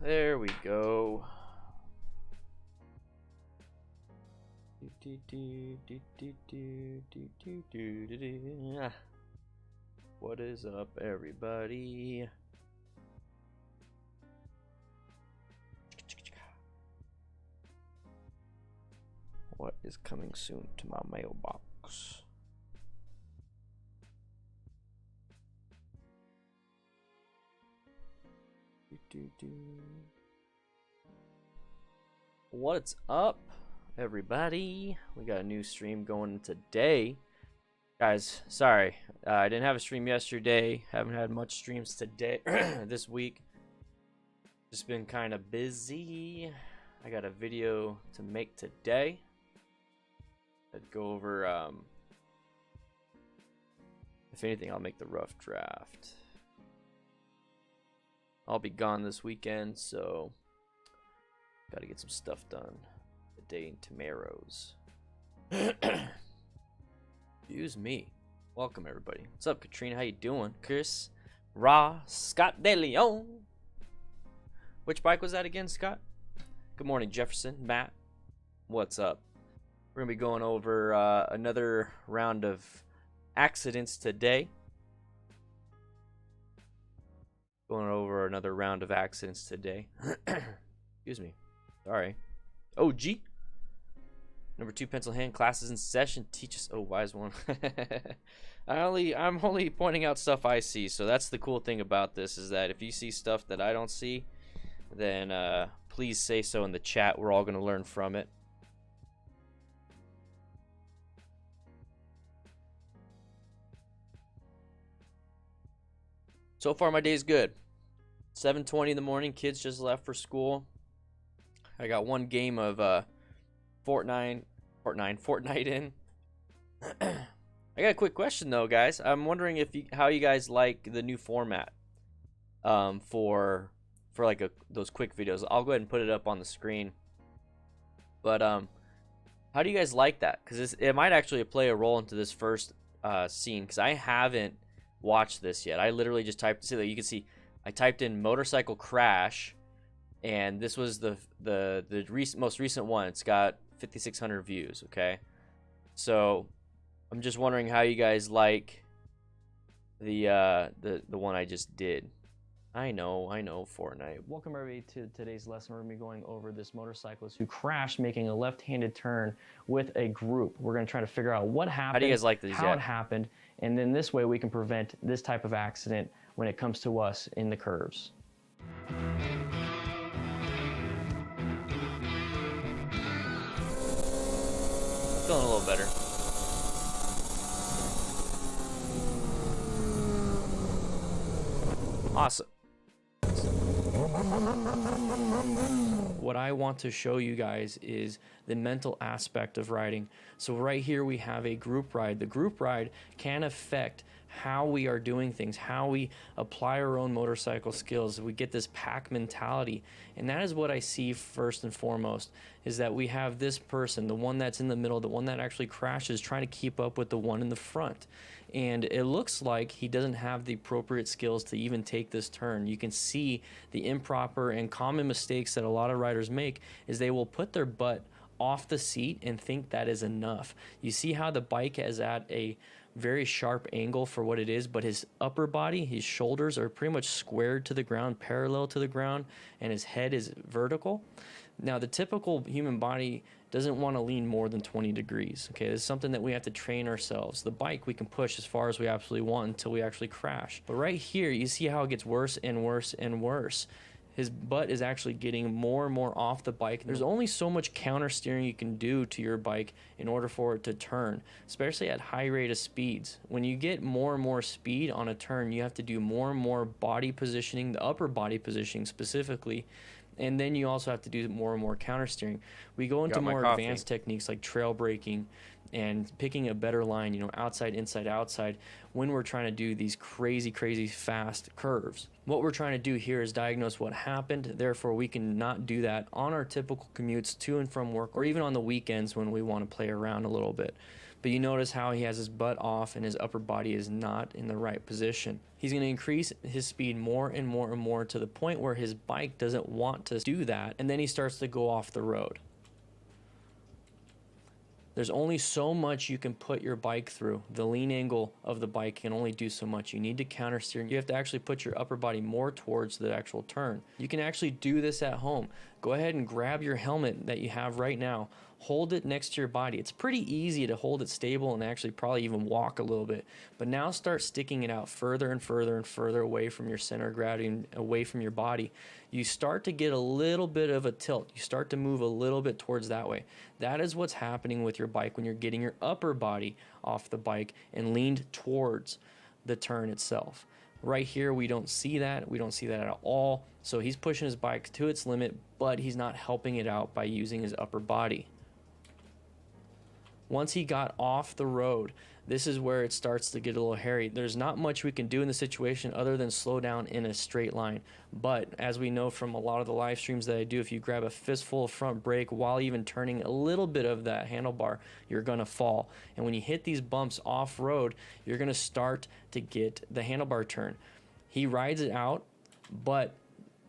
There we go. What is up, everybody? What is coming soon to my mailbox? What's up, everybody? We got a new stream going today. Guys, sorry, I didn't have a stream yesterday. Haven't had much streams today, this week. Just been kind of busy. I got a video to make today. I'd go over, if anything, I'll make the rough draft. I'll be gone this weekend, so got to get some stuff done today and tomorrow's. Excuse me. Welcome, everybody. What's up, Katrina? How you doing? Kris, Scott De Leon. Which bike was that again, Scott? Good morning, Jefferson. Matt, what's up? We're gonna be going over another round of accidents today. Going over another round of accidents today. Excuse me. Sorry. OG. Number 2 pencil hand classes in session. Teach us. Oh, wise one. I'm only pointing out stuff I see. So that's the cool thing about this, is that if you see stuff that I don't see, then please say so in the chat. We're all going to learn from it. So far, my day's good. 7:20 in the morning. Kids just left for school. I got one game of Fortnite in. I got a quick question though, guys. I'm wondering if how you guys like the new format for like those quick videos. I'll go ahead and put it up on the screen. But how do you guys like that? Because it might actually play a role into this first scene, because I haven't watched this yet. I literally just typed, see that you can see I typed in motorcycle crash, and this was the most recent one. It's got 5,600 views. Okay, so I'm just wondering how you guys like the one I just did. I know Fortnite. Welcome everybody to today's lesson. We're gonna be going over this motorcyclist who crashed making a left-handed turn with a group. We're gonna try to figure out what happened, how do you guys like this, how it happened, and then this way we can prevent this type of accident when it comes to us in the curves. Feeling a little better. Awesome. What I want to show you guys is the mental aspect of riding. So right here we have a group ride. The group ride can affect how we are doing things, how we apply our own motorcycle skills. We get this pack mentality, and that is what I see first and foremost, is that we have this person, the one that's in the middle, the one that actually crashes, trying to keep up with the one in the front. And it looks like he doesn't have the appropriate skills to even take this turn. You can see the improper and common mistakes that a lot of riders make is they will put their butt off the seat and think that is enough. You see how the bike is at a very sharp angle for what it is, but his upper body, his shoulders are pretty much squared to the ground, parallel to the ground, and his head is vertical. Now, the typical human body doesn't want to lean more than 20 degrees. Okay, this is something that we have to train ourselves. The bike we can push as far as we absolutely want until we actually crash. But right here, you see how it gets worse and worse and worse. His butt is actually getting more and more off the bike. There's only so much counter steering you can do to your bike in order for it to turn, especially at high rate of speeds. When you get more and more speed on a turn, you have to do more and more body positioning, the upper body positioning specifically, and then you also have to do more and more counter steering. We go into more advanced techniques like trail braking and picking a better line, you know, outside, inside, outside, when we're trying to do these crazy, crazy fast curves. What we're trying to do here is diagnose what happened. Therefore, we can not do that on our typical commutes to and from work, or even on the weekends when we want to play around a little bit. but you notice how he has his butt off and his upper body is not in the right position. He's going to increase his speed more and more and more to the point where his bike doesn't want to do that, and then he starts to go off the road. There's only so much you can put your bike through. The lean angle of the bike can only do so much. You need to counter steer. You have to actually put your upper body more towards the actual turn. You can actually do this at home. Go ahead and grab your helmet that you have right now. Hold it next to your body. It's pretty easy to hold it stable and actually probably even walk a little bit. But now start sticking it out further and further and further away from your center of gravity and away from your body. You start to get a little bit of a tilt. You start to move a little bit towards that way. That is what's happening with your bike when you're getting your upper body off the bike and leaned towards the turn itself. Right here, we don't see that. We don't see that at all. So he's pushing his bike to its limit, but he's not helping it out by using his upper body. Once he got off the road, this is where it starts to get a little hairy. There's not much we can do in the situation other than slow down in a straight line. But as we know from a lot of the live streams that I do, if you grab a fistful of front brake while even turning a little bit of that handlebar, you're going to fall. And when you hit these bumps off-road, you're going to start to get the handlebar turn. He rides it out, but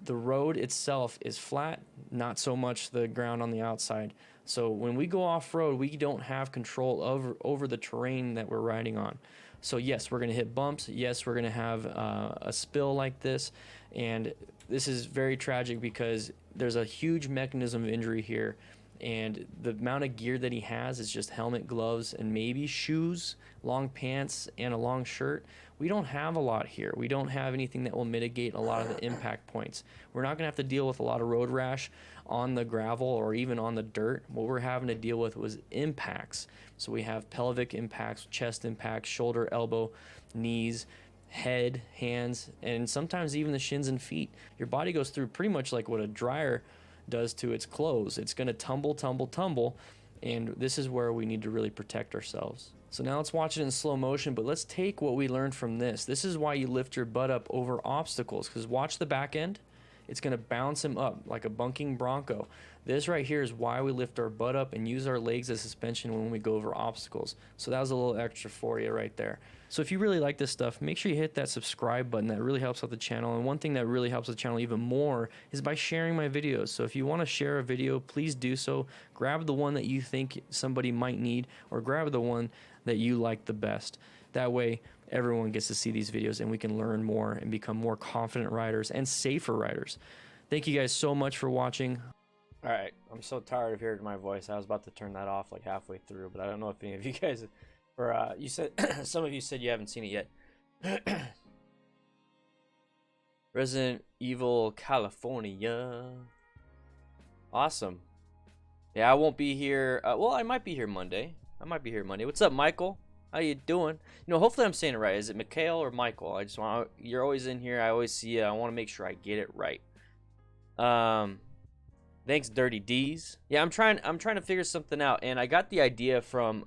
the road itself is flat, not so much the ground on the outside. So when we go off-road, we don't have control over the terrain that we're riding on. So yes, we're going to hit bumps. Yes, we're going to have a spill like this. And this is very tragic because there's a huge mechanism of injury here. And the amount of gear that he has is just helmet, gloves, and maybe shoes, long pants, and a long shirt. We don't have a lot here. We don't have anything that will mitigate a lot of the impact points. We're not going to have to deal with a lot of road rash on the gravel or even on the dirt. What we're having to deal with was impacts. So we have pelvic impacts, chest impacts, shoulder, elbow, knees, head, hands, and sometimes even the shins and feet. Your body goes through pretty much like what a dryer does to its clothes. It's going to tumble, tumble, tumble, and this is where we need to really protect ourselves. So now let's watch it in slow motion, but let's take what we learned from this. This is why you lift your butt up over obstacles, because watch the back end. It's going to bounce him up like a bunking bronco. This right here is why we lift our butt up and use our legs as suspension when we go over obstacles. So that was a little extra for you right there. So if you really like this stuff, make sure you hit that subscribe button. That really helps out the channel. And one thing that really helps the channel even more is by sharing my videos. So if you want to share a video, please do so. Grab the one that you think somebody might need, or grab the one that you like the best. That way, everyone gets to see these videos and we can learn more and become more confident riders and safer riders. Thank you guys so much for watching. All right, I'm so tired of hearing my voice. I was about to turn that off like halfway through, but I don't know if any of you guys, or you said, some of you said you haven't seen it yet. Resident Evil California. Awesome. Yeah, I won't be here. Well, I might be here Monday. What's up, Michael? How you doing? You know, hopefully I'm saying it right. Is it Mikhail or Michael? I just want, you're always in here. I always see you. I want to make sure I get it right. Thanks, Dirty D's. Yeah, I'm trying to figure something out, and I got the idea from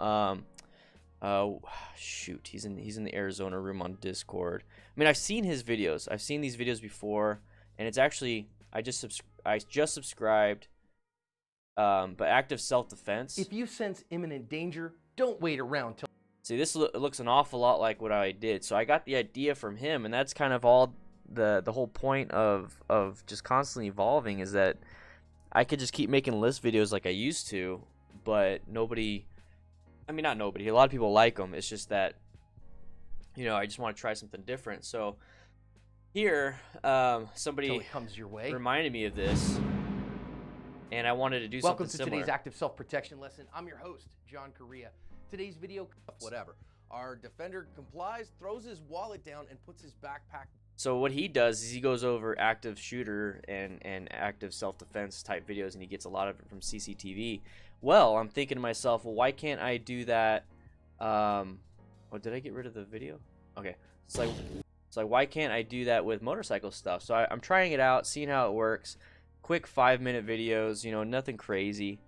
shoot, he's in the Arizona room on Discord. I mean, I've seen his videos. I've seen these videos before, and it's actually I just subscribed. But active self-defense. If you sense imminent danger, don't wait around till. See, this looks an awful lot like what I did. So I got the idea from him, and that's kind of all the whole point of just constantly evolving, is that I could just keep making list videos like I used to, but nobody, I mean, not nobody, a lot of people like them. It's just that, you know, I just want to try something different. So here, somebody comes your way reminded me of this, and I wanted to do something similar. Welcome to today's active self-protection lesson. I'm your host, John Correa. Today's video, whatever. Our defender complies, throws his wallet down, and puts his backpack. So what he does is he goes over active shooter and active self-defense type videos, and he gets a lot of it from CCTV. Well, I'm thinking to myself, well, why can't I do that? Oh, did I get rid of the video? Okay. It's like, why can't I do that with motorcycle stuff? So I'm trying it out, seeing how it works. Quick 5-minute videos, you know, nothing crazy.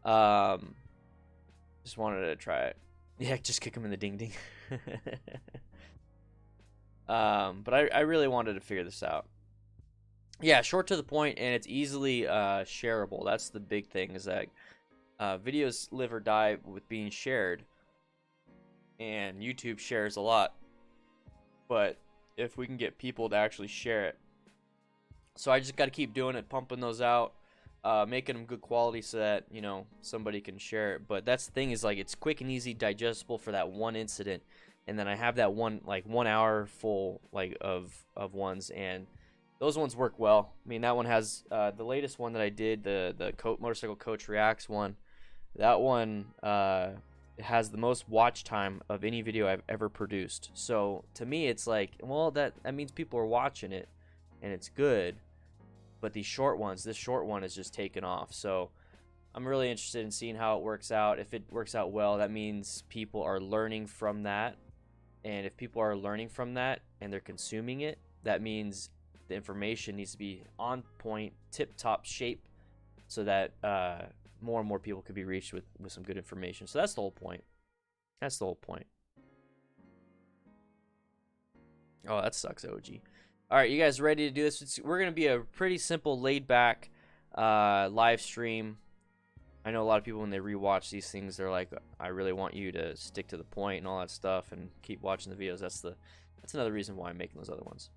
Just wanted to try it. Yeah, just kick him in the ding ding. But I really wanted to figure this out. Yeah, short to the point, and it's easily shareable. That's the big thing, is that videos live or die with being shared. and YouTube shares a lot. But if we can get people to actually share it, so I just got to keep doing it, pumping those out, making them good quality so that, you know, somebody can share it. But that's the thing, is like it's quick and easy, digestible for that one incident, and then I have that one, like 1 hour full, like of ones, and those ones work well. I mean, that one has the latest one that I did, the motorcycle coach reacts one. That one has the most watch time of any video I've ever produced. So to me, it's like, well, that means people are watching it, and it's good. But these short ones, this short one is just taken off. So I'm really interested in seeing how it works out. If it works out well, that means people are learning from that. And if people are learning from that and they're consuming it, that means the information needs to be on point, tip-top shape, so that more and more people could be reached with some good information. So that's the whole point. That's the whole point. Oh, that sucks, OG. All right, you guys ready to do this? We're going to be a pretty simple, laid-back live stream. I know a lot of people, when they rewatch these things, they're like, I really want you to stick to the point and all that stuff and keep watching the videos. That's another reason why I'm making those other ones.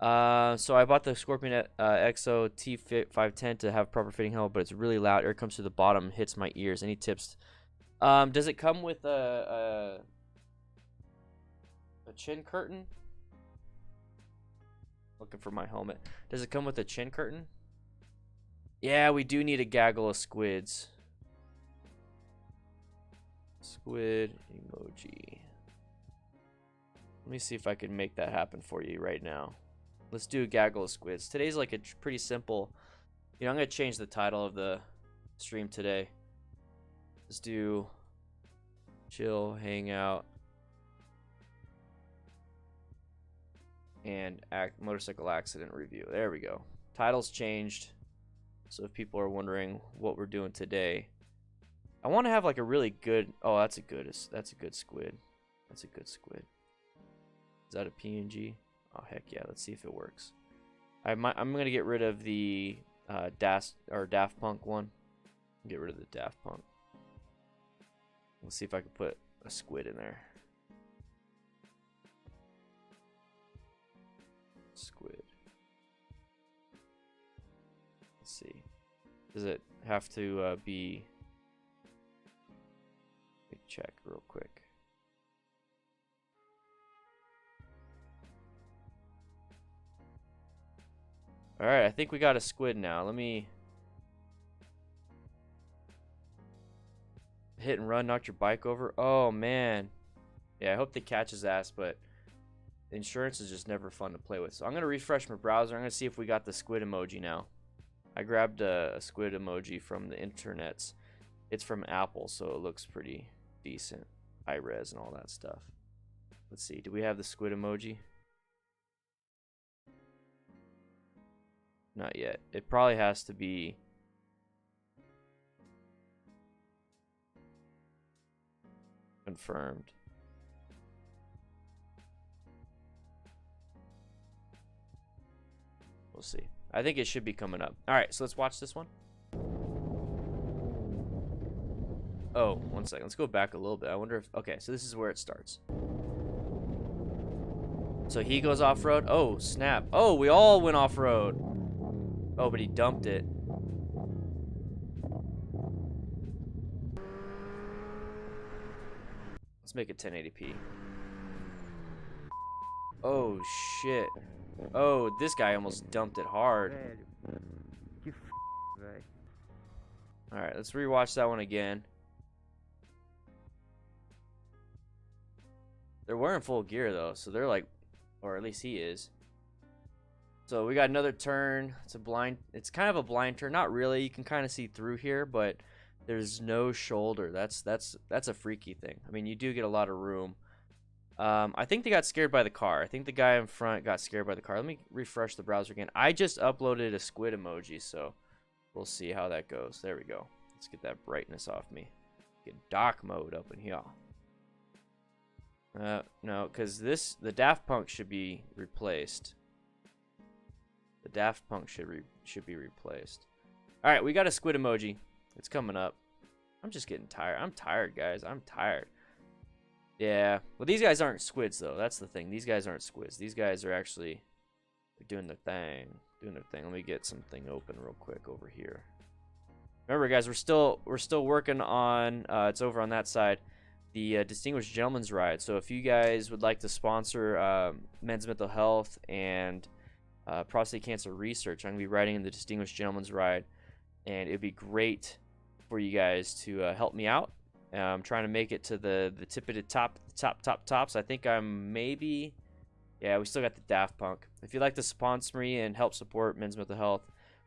So I bought the Scorpion XO T510 to have proper fitting helmet, but it's really loud. Air comes to the bottom, hits my ears. Any tips? Does it come with a chin curtain? Looking for my helmet. Does it come with a chin curtain? Yeah, we do need a gaggle of squids. Squid emoji. Let me see if I can make that happen for you right now. Let's do a gaggle of squids. Today's like a pretty simple, you know, I'm going to change the title of the stream today. Let's do chill, hangout, and motorcycle accident review. There we go. Title's changed. So if people are wondering what we're doing today, I want to have like a really good, oh, that's a good squid. That's a good squid. Is that a PNG? Oh, heck yeah. Let's see if it works. I'm going to get rid of the Daft Punk one. Get rid of the Daft Punk. Let's see if I can put a squid in there. Squid. Let's see. Does it have to be... Let me check real quick. Alright, I think we got a squid now. Let me... Hit and run, knocked your bike over. Oh, man. Yeah, I hope they catch his ass, but insurance is just never fun to play with. So I'm going to refresh my browser. I'm going to see if we got the squid emoji now. I grabbed a squid emoji from the internets. It's from Apple, so it looks pretty decent. High res and all that stuff. Let's see. Do we have the squid emoji? Not yet. It probably has to be... confirmed. We'll see. I think it should be coming up. Alright, so let's watch this one. Oh, 1 second. Let's go back a little bit. I wonder if... Okay, so this is where it starts. So he goes off-road. Oh, snap. Oh, we all went off-road. Oh, but he dumped it. Let's make it 1080p. Oh, shit. Oh, this guy almost dumped it hard. Alright, let's rewatch that one again. They're wearing full gear, though, so they're like... Or at least he is. So we got another turn. It's a blind... It's kind of a blind turn. Not really. You can kind of see through here, but there's no shoulder. That's a freaky thing. I mean, you do get a lot of room. I think they got scared by the car. I think the guy in front got scared by the car. Let me refresh the browser again. I just uploaded a squid emoji, so we'll see how that goes. There we go. Let's get that brightness off me. Get dark mode up in here. No, because the Daft Punk should be replaced. The Daft Punk should be replaced. All right, we got a squid emoji. It's coming up. I'm just getting tired. I'm tired, guys. I'm tired. Yeah. Well, these guys aren't squids, though. That's the thing. These guys aren't squids. These guys are actually doing their thing. Doing their thing. Let me get something open real quick over here. Remember, guys, we're still working on. It's over on that side. The Distinguished Gentleman's Ride. So if you guys would like to sponsor men's mental health and prostate cancer research, I'm gonna be riding in the Distinguished Gentleman's Ride, and it'd be great for you guys to help me out. I'm trying to make it to the tip of the tops. I think I'm maybe, yeah, we still got the Daft Punk. If you'd like to sponsor me and help support men's mental health,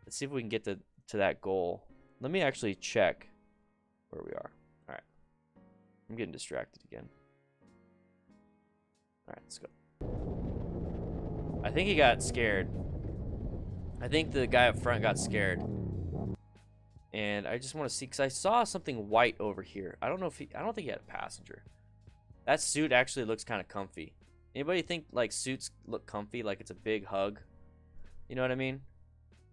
let's see if we can get to that goal. Let me actually check where we are. All right, I'm getting distracted again. All right, let's go. I think he got scared. I think the guy up front got scared. And I just want to see, because I saw something white over here. I don't know if I don't think he had a passenger. That suit actually looks kind of comfy. Anybody think like suits look comfy, like it's a big hug? You know what I mean?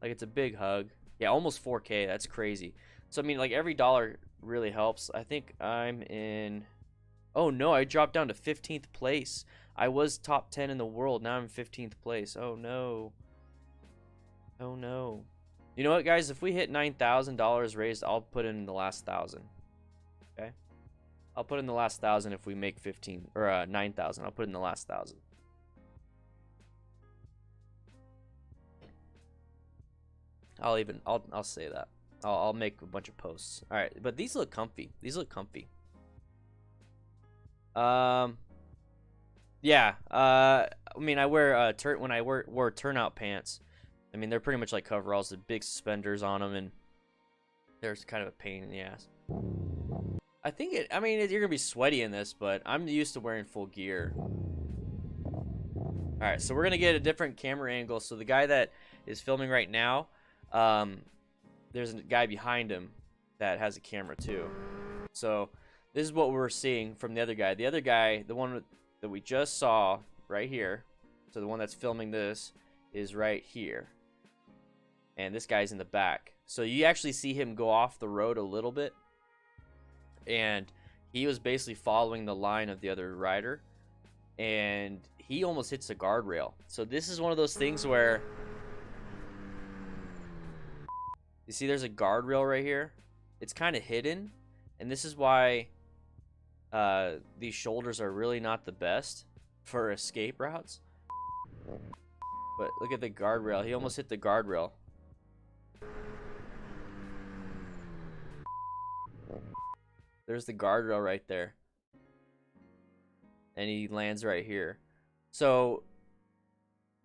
Like it's a big hug. Yeah, almost 4K. That's crazy. So I mean, like every dollar really helps. I think I'm in. Oh no, I dropped down to 15th place. I was top 10 in the world. Now I'm 15th place. Oh no. Oh no. You know what, guys? If we hit $9,000 raised, I'll put in the last 1,000. Okay, I'll put in the last 1,000 if we make 15 or 9,000. I'll put in the last 1,000. I'll say that. I'll make a bunch of posts. All right, but these look comfy. These look comfy. Yeah. I mean, I wear when I wore turnout pants. I mean, they're pretty much like coveralls, with big suspenders on them, and there's kind of a pain in the ass. I think I mean, you're gonna be sweaty in this, but I'm used to wearing full gear. All right, so we're gonna get a different camera angle. So the guy that is filming right now, there's a guy behind him that has a camera too. So this is what we're seeing from the other guy. The other guy, the one that we just saw right here, so the one that's filming this is right here. And this guy's in the back. So you actually see him go off the road a little bit. And he was basically following the line of the other rider. And he almost hits a guardrail. So this is one of those things where... You see there's a guardrail right here? It's kind of hidden. And this is why these shoulders are really not the best for escape routes. But look at the guardrail. He almost hit the guardrail. There's the guardrail right there. And he lands right here. So,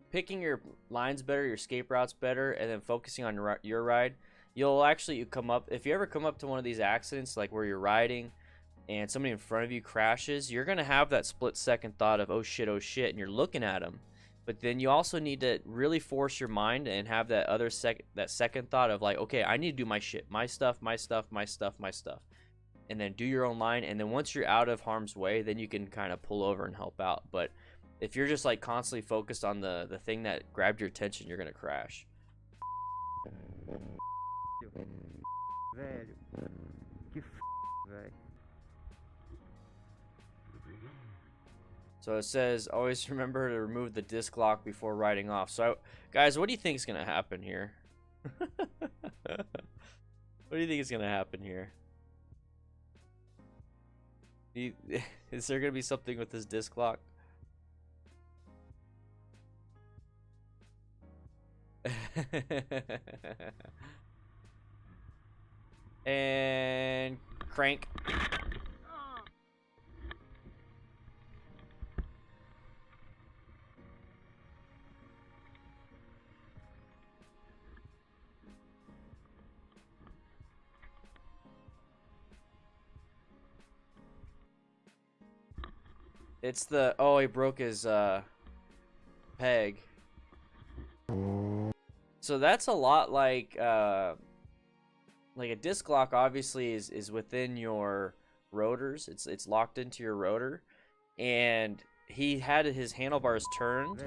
picking your lines better, your escape routes better, and then focusing on your ride, you'll actually come up, if you ever come up to one of these accidents, like where you're riding, and somebody in front of you crashes, you're going to have that split-second thought of, oh shit, and you're looking at them. But then you also need to really force your mind and have that other second thought of like, okay, I need to do my shit, my stuff. And then do your own line, and then once you're out of harm's way, then you can kind of pull over and help out. But if you're just like constantly focused on the thing that grabbed your attention, you're gonna crash. So it says, always remember to remove the disc lock before riding off. So guys, what do you think is gonna happen here? What do you think is gonna happen here? Is there gonna be something with this disc lock? And crank. It's the, oh, he broke his peg. So that's a lot like a disc lock obviously is within your rotors. It's locked into your rotor, and he had his handlebars turned.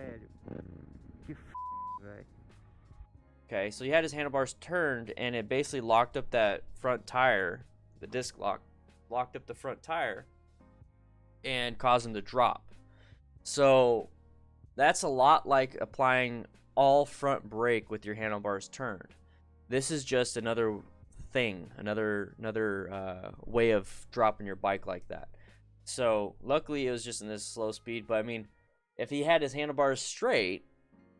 Okay, so he had his handlebars turned, and it basically locked up that front tire. The disc lock locked up the front tire. and cause them to drop. So that's a lot like applying all front brake with your handlebars turned. This is just another thing, another way of dropping your bike like that. So luckily it was just in this slow speed, but I mean, if he had his handlebars straight,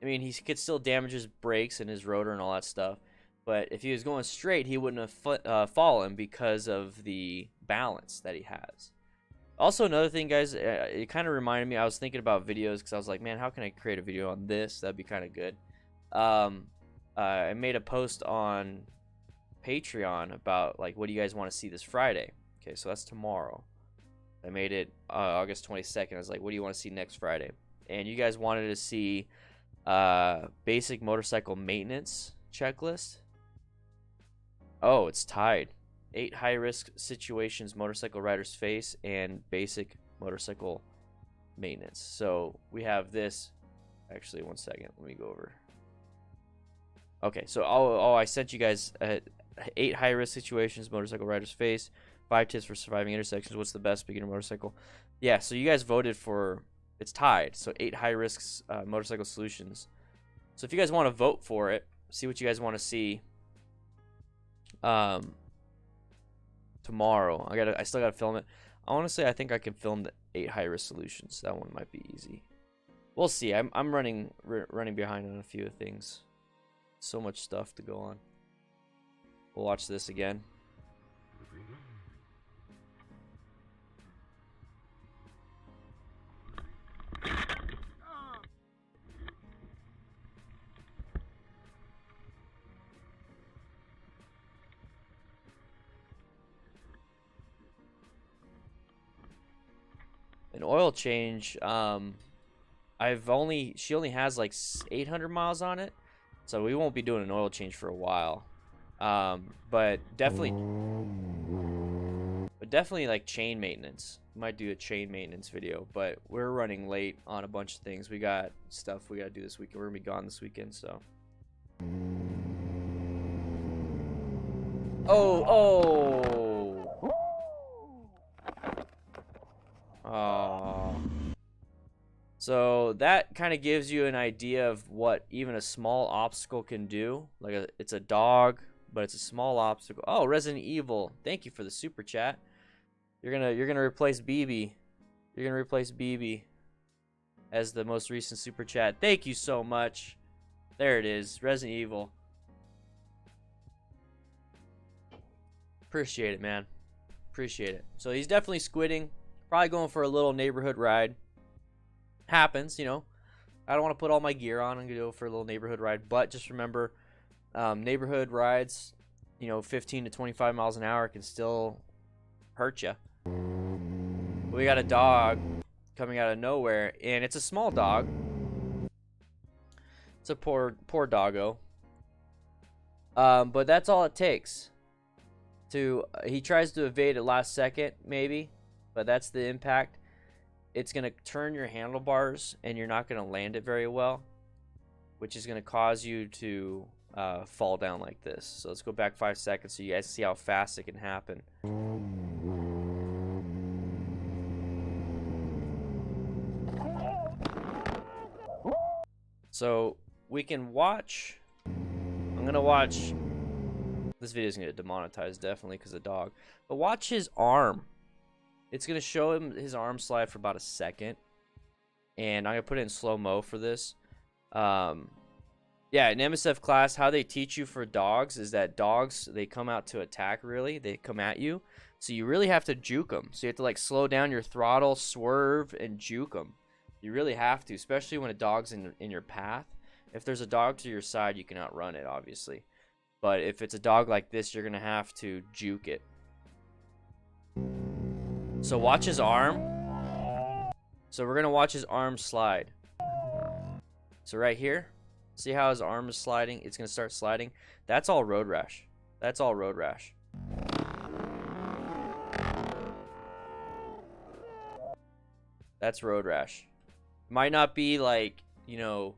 I mean, he could still damage his brakes and his rotor and all that stuff. But if he was going straight, he wouldn't have fallen because of the balance that he has. Also, another thing, guys, it kind of reminded me, I was thinking about videos because I was like, man, how can I create a video on this? That'd be kind of good. I made a post on Patreon about, like, what do you guys want to see this Friday? Okay, so that's tomorrow. I made it August 22nd. I was like, what do you want to see next Friday? And you guys wanted to see basic motorcycle maintenance checklist. Oh, it's tied. 8 high-risk situations motorcycle riders face and basic motorcycle maintenance. So we have this. Actually, one second. Let me go over. Okay, so I sent you guys 8 high-risk situations motorcycle riders face. 5 tips for surviving intersections. What's the best beginner motorcycle? Yeah, so you guys voted for, it's tied. So 8 high-risk motorcycle solutions. So if you guys want to vote for it, see what you guys want to see. Tomorrow, I still gotta film it. Honestly, I think I can film the 8 high-risk solutions. That one might be easy. We'll see. I'm running behind on a few things. So much stuff to go on. We'll watch this again. An oil change, she only has like 800 miles on it, so we won't be doing an oil change for a while. But definitely like chain maintenance. Might do a chain maintenance video, but we're running late on a bunch of things. We got stuff we gotta do this weekend. We're gonna be gone this weekend, so. Oh. So that kind of gives you an idea of what even a small obstacle can do. Like it's a dog, but it's a small obstacle. Oh, Resident Evil. Thank you for the super chat. You're gonna replace Bobbi. You're gonna replace Bobbi as the most recent super chat. Thank you so much. There it is. Resident Evil. Appreciate it, man. Appreciate it. So he's definitely squidding. Probably going for a little neighborhood ride. Happens, you know. I don't want to put all my gear on and go for a little neighborhood ride, but just remember, neighborhood rides, you know, 15 to 25 miles an hour can still hurt you. We got a dog coming out of nowhere, and it's a small dog. It's a poor doggo. But that's all it takes. He tries to evade at last second, maybe, but that's the impact. It's going to turn your handlebars, and you're not going to land it very well, which is going to cause you to fall down like this. So let's go back 5 seconds so you guys see how fast it can happen. So we can watch. I'm going to watch. This video is going to get demonetized definitely because of the dog. But watch his arm. It's going to show him his arm slide for about a second. And I'm going to put it in slow-mo for this. Yeah, in MSF class, how they teach you for dogs is that dogs, they come out to attack, really. They come at you. So you really have to juke them. So you have to, like, slow down your throttle, swerve, and juke them. You really have to, especially when a dog's in your path. If there's a dog to your side, you can outrun it, obviously. But if it's a dog like this, you're going to have to juke it. So watch his arm. So we're going to watch his arm slide. So right here, see how his arm is sliding? It's going to start sliding. That's all road rash. That's all road rash. That's road rash. Might not be like, you know,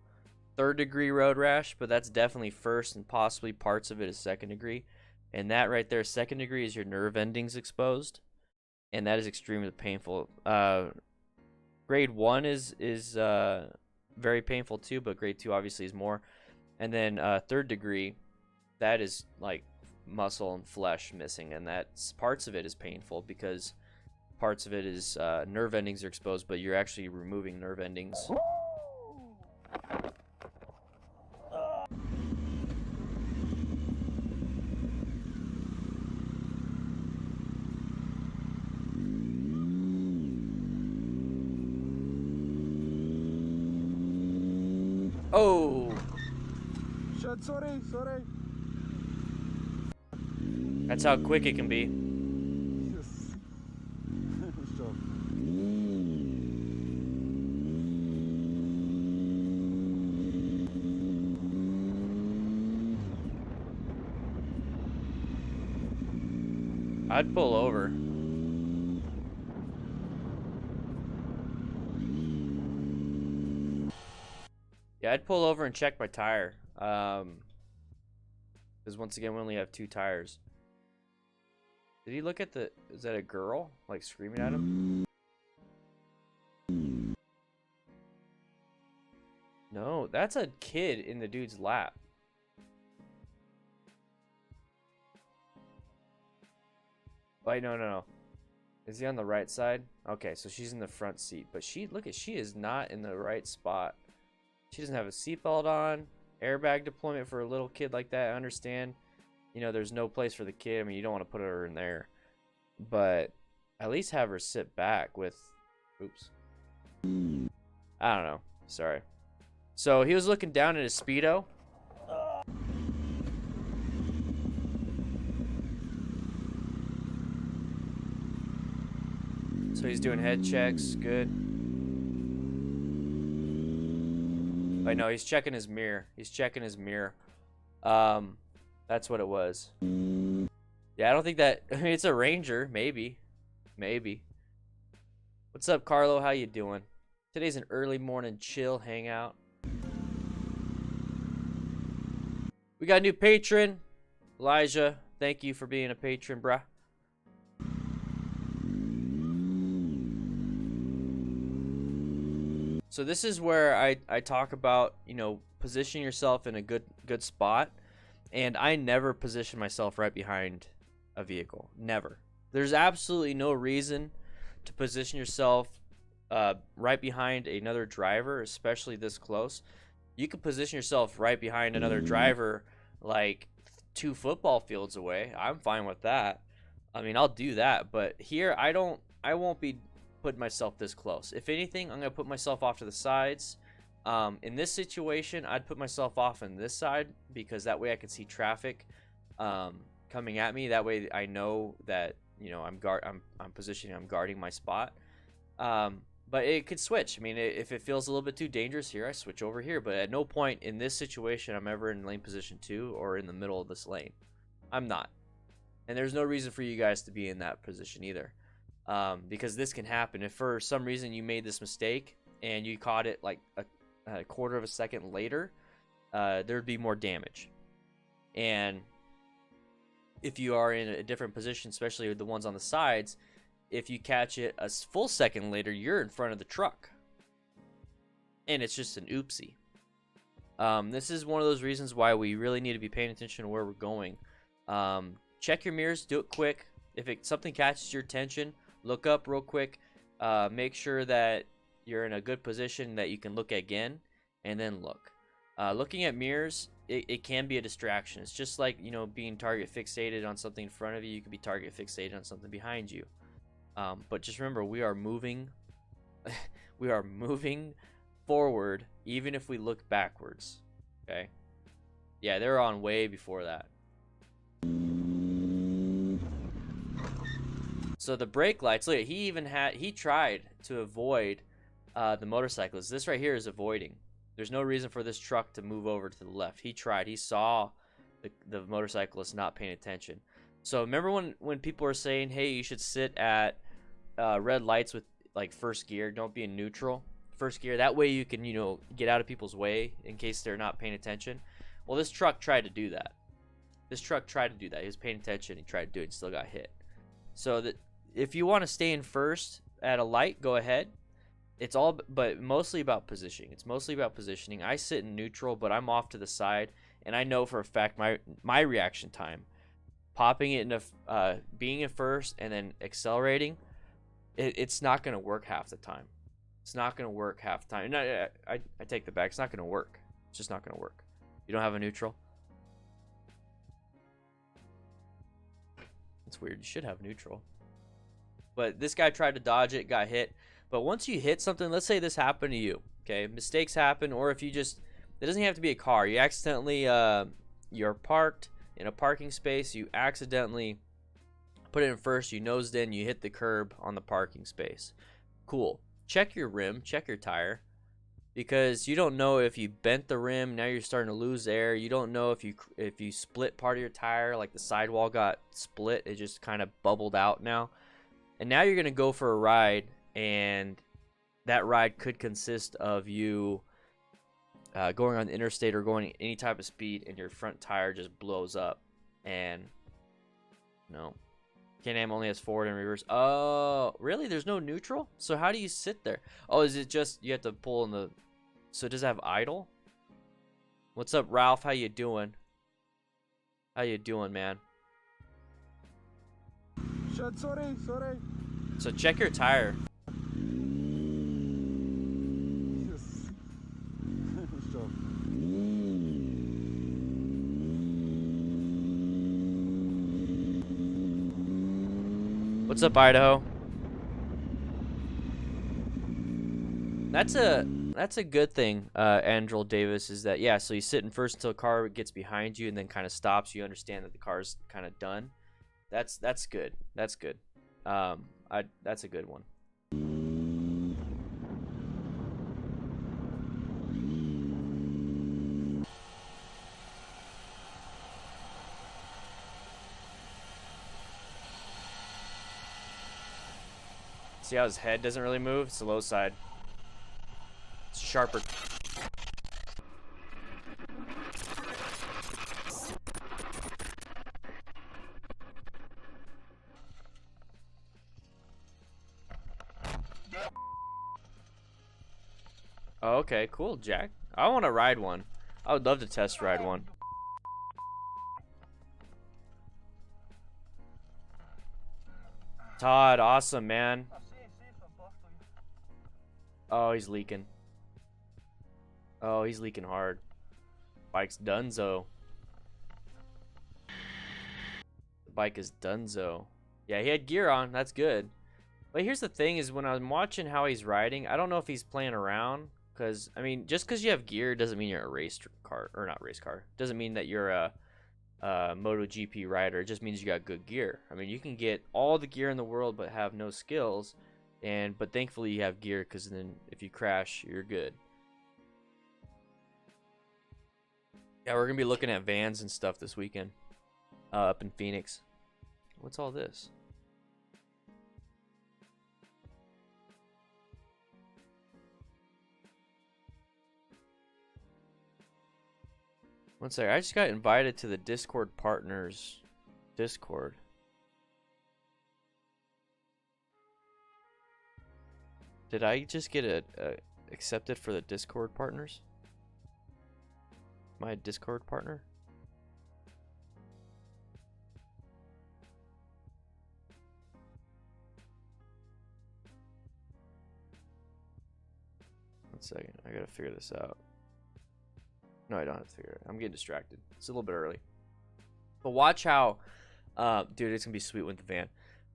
3rd degree road rash, but that's definitely 1st and possibly parts of it is 2nd degree. And that right there, 2nd degree, is your nerve endings exposed. and that is extremely painful. Grade 1 is very painful too, but grade 2 obviously is more. And then 3rd degree, that is like muscle and flesh missing, and that's parts of it is painful because parts of it is nerve endings are exposed, but you're actually removing nerve endings. Oh! Sorry. That's how quick it can be. Yes. I'd pull over. Yeah, I'd pull over and check my tire. Because once again, we only have 2 tires. Did he look at the... Is that a girl? Like, screaming at him? No, that's a kid in the dude's lap. Wait, no. Is he on the right side? Okay, so she's in the front seat. But she... Look at... She is not in the right spot. She doesn't have a seatbelt on. Airbag deployment for a little kid like that, I understand. You know, there's no place for the kid. I mean, you don't want to put her in there. But at least have her sit back with... Oops. I don't know. Sorry. So he was looking down at his Speedo. So he's doing head checks. Good. Wait, no, he's checking his mirror. He's checking his mirror. That's what it was. Yeah, I don't think that... I mean, it's a Ranger. Maybe. What's up, Carlo? How you doing? Today's an early morning chill hangout. We got a new patron. Elijah, thank you for being a patron, bruh. So this is where I talk about, you know, positioning yourself in a good spot. And I never position myself right behind a vehicle. Never. There's absolutely no reason to position yourself right behind another driver, especially this close. You can position yourself right behind another driver like 2 football fields away. I'm fine with that. I mean, I'll do that. But here, I won't be putting myself this close. If anything, I'm going to put myself off to the sides. In this situation, I'd put myself off on this side because that way I can see traffic coming at me. That way I know that, you know, I'm positioning, I'm guarding my spot. But it could switch. I mean, if it feels a little bit too dangerous here, I switch over here. But at no point in this situation I'm ever in lane position 2 or in the middle of this lane. I'm not. And there's no reason for you guys to be in that position either. Because this can happen. If for some reason you made this mistake and you caught it like a quarter of a second later, there'd be more damage. And if you are in a different position, especially with the ones on the sides, if you catch it a full second later, you're in front of the truck. And it's just an oopsie. This is one of those reasons why we really need to be paying attention to where we're going. Check your mirrors, do it quick. If something catches your attention, look up real quick. Make sure that you're in a good position that you can look again, and then look. Looking at mirrors, it can be a distraction. It's just like, you know, being target fixated on something in front of you. You could be target fixated on something behind you. But just remember, we are moving we are moving forward even if we look backwards. Okay? Yeah, they're on way before that. So the brake lights, look, he tried to avoid the motorcyclist. This right here is avoiding. There's no reason for this truck to move over to the left. He tried. He saw the motorcyclist not paying attention. So remember when people are saying, hey, you should sit at red lights with like first gear. Don't be in neutral. First gear. That way you can, you know, get out of people's way in case they're not paying attention. Well, this truck tried to do that. He was paying attention. He tried to do it and still got hit. So that if you want to stay in first at a light, go ahead. It's all, but mostly about positioning. It's mostly about positioning. I sit in neutral, but I'm off to the side, and I know for a fact my reaction time, popping it into being in first and then accelerating, it's not going to work half the time. It's not going to work half the time. No, I take the back. It's not going to work. It's just not going to work. You don't have a neutral? It's weird. You should have neutral. But this guy tried to dodge it, got hit. But once you hit something, let's say this happened to you, okay? Mistakes happen, or if you just, it doesn't have to be a car. You accidentally, you're parked in a parking space. You accidentally put it in first. You nosed in. You hit the curb on the parking space. Cool. Check your rim. Check your tire. Because you don't know if you bent the rim. Now you're starting to lose air. You don't know if you split part of your tire, like the sidewall got split. It just kind of bubbled out now. And now you're going to go for a ride. And that ride could consist of you going on the interstate or going any type of speed, and your front tire just blows up. And no, Can-Am only has forward and reverse. Oh, really? There's no neutral? So how do you sit there? Oh, is it just you have to pull in the? So does it have idle? What's up, Ralph? How you doing? How you doing, man? Shit, sorry. So check your tire. Jesus. Stop. What's up, Idaho? That's a good thing, Andrew Davis, is that, yeah, so you sit in first until a car gets behind you and then kind of stops. You understand that the car's kind of done. That's good. That's good. That's a good one. See how his head doesn't really move? It's the low side. It's sharper. Oh, okay, cool, Jack. I want to ride one. I would love to test ride one. Todd, awesome, man. Oh, he's leaking. Oh, he's leaking hard. Bike's donezo. The bike is donezo. Yeah, he had gear on. That's good. But here's the thing is when I'm watching how he's riding, I don't know if he's playing around. Because, I mean, just because you have gear doesn't mean you're a race car. Or not race car. Doesn't mean that you're a MotoGP rider. It just means you got good gear. I mean, you can get all the gear in the world but have no skills. But thankfully you have gear, because then if you crash, you're good. Yeah, we're going to be looking at vans and stuff this weekend. Up in Phoenix. What's all this? One second. I just got invited to the Discord partners Discord. Did I just get accepted for the Discord partners? My Discord partner? One second. I gotta figure this out. No, I don't have to figure it out. I'm getting distracted. It's a little bit early. But watch how... dude, it's gonna be sweet with the van.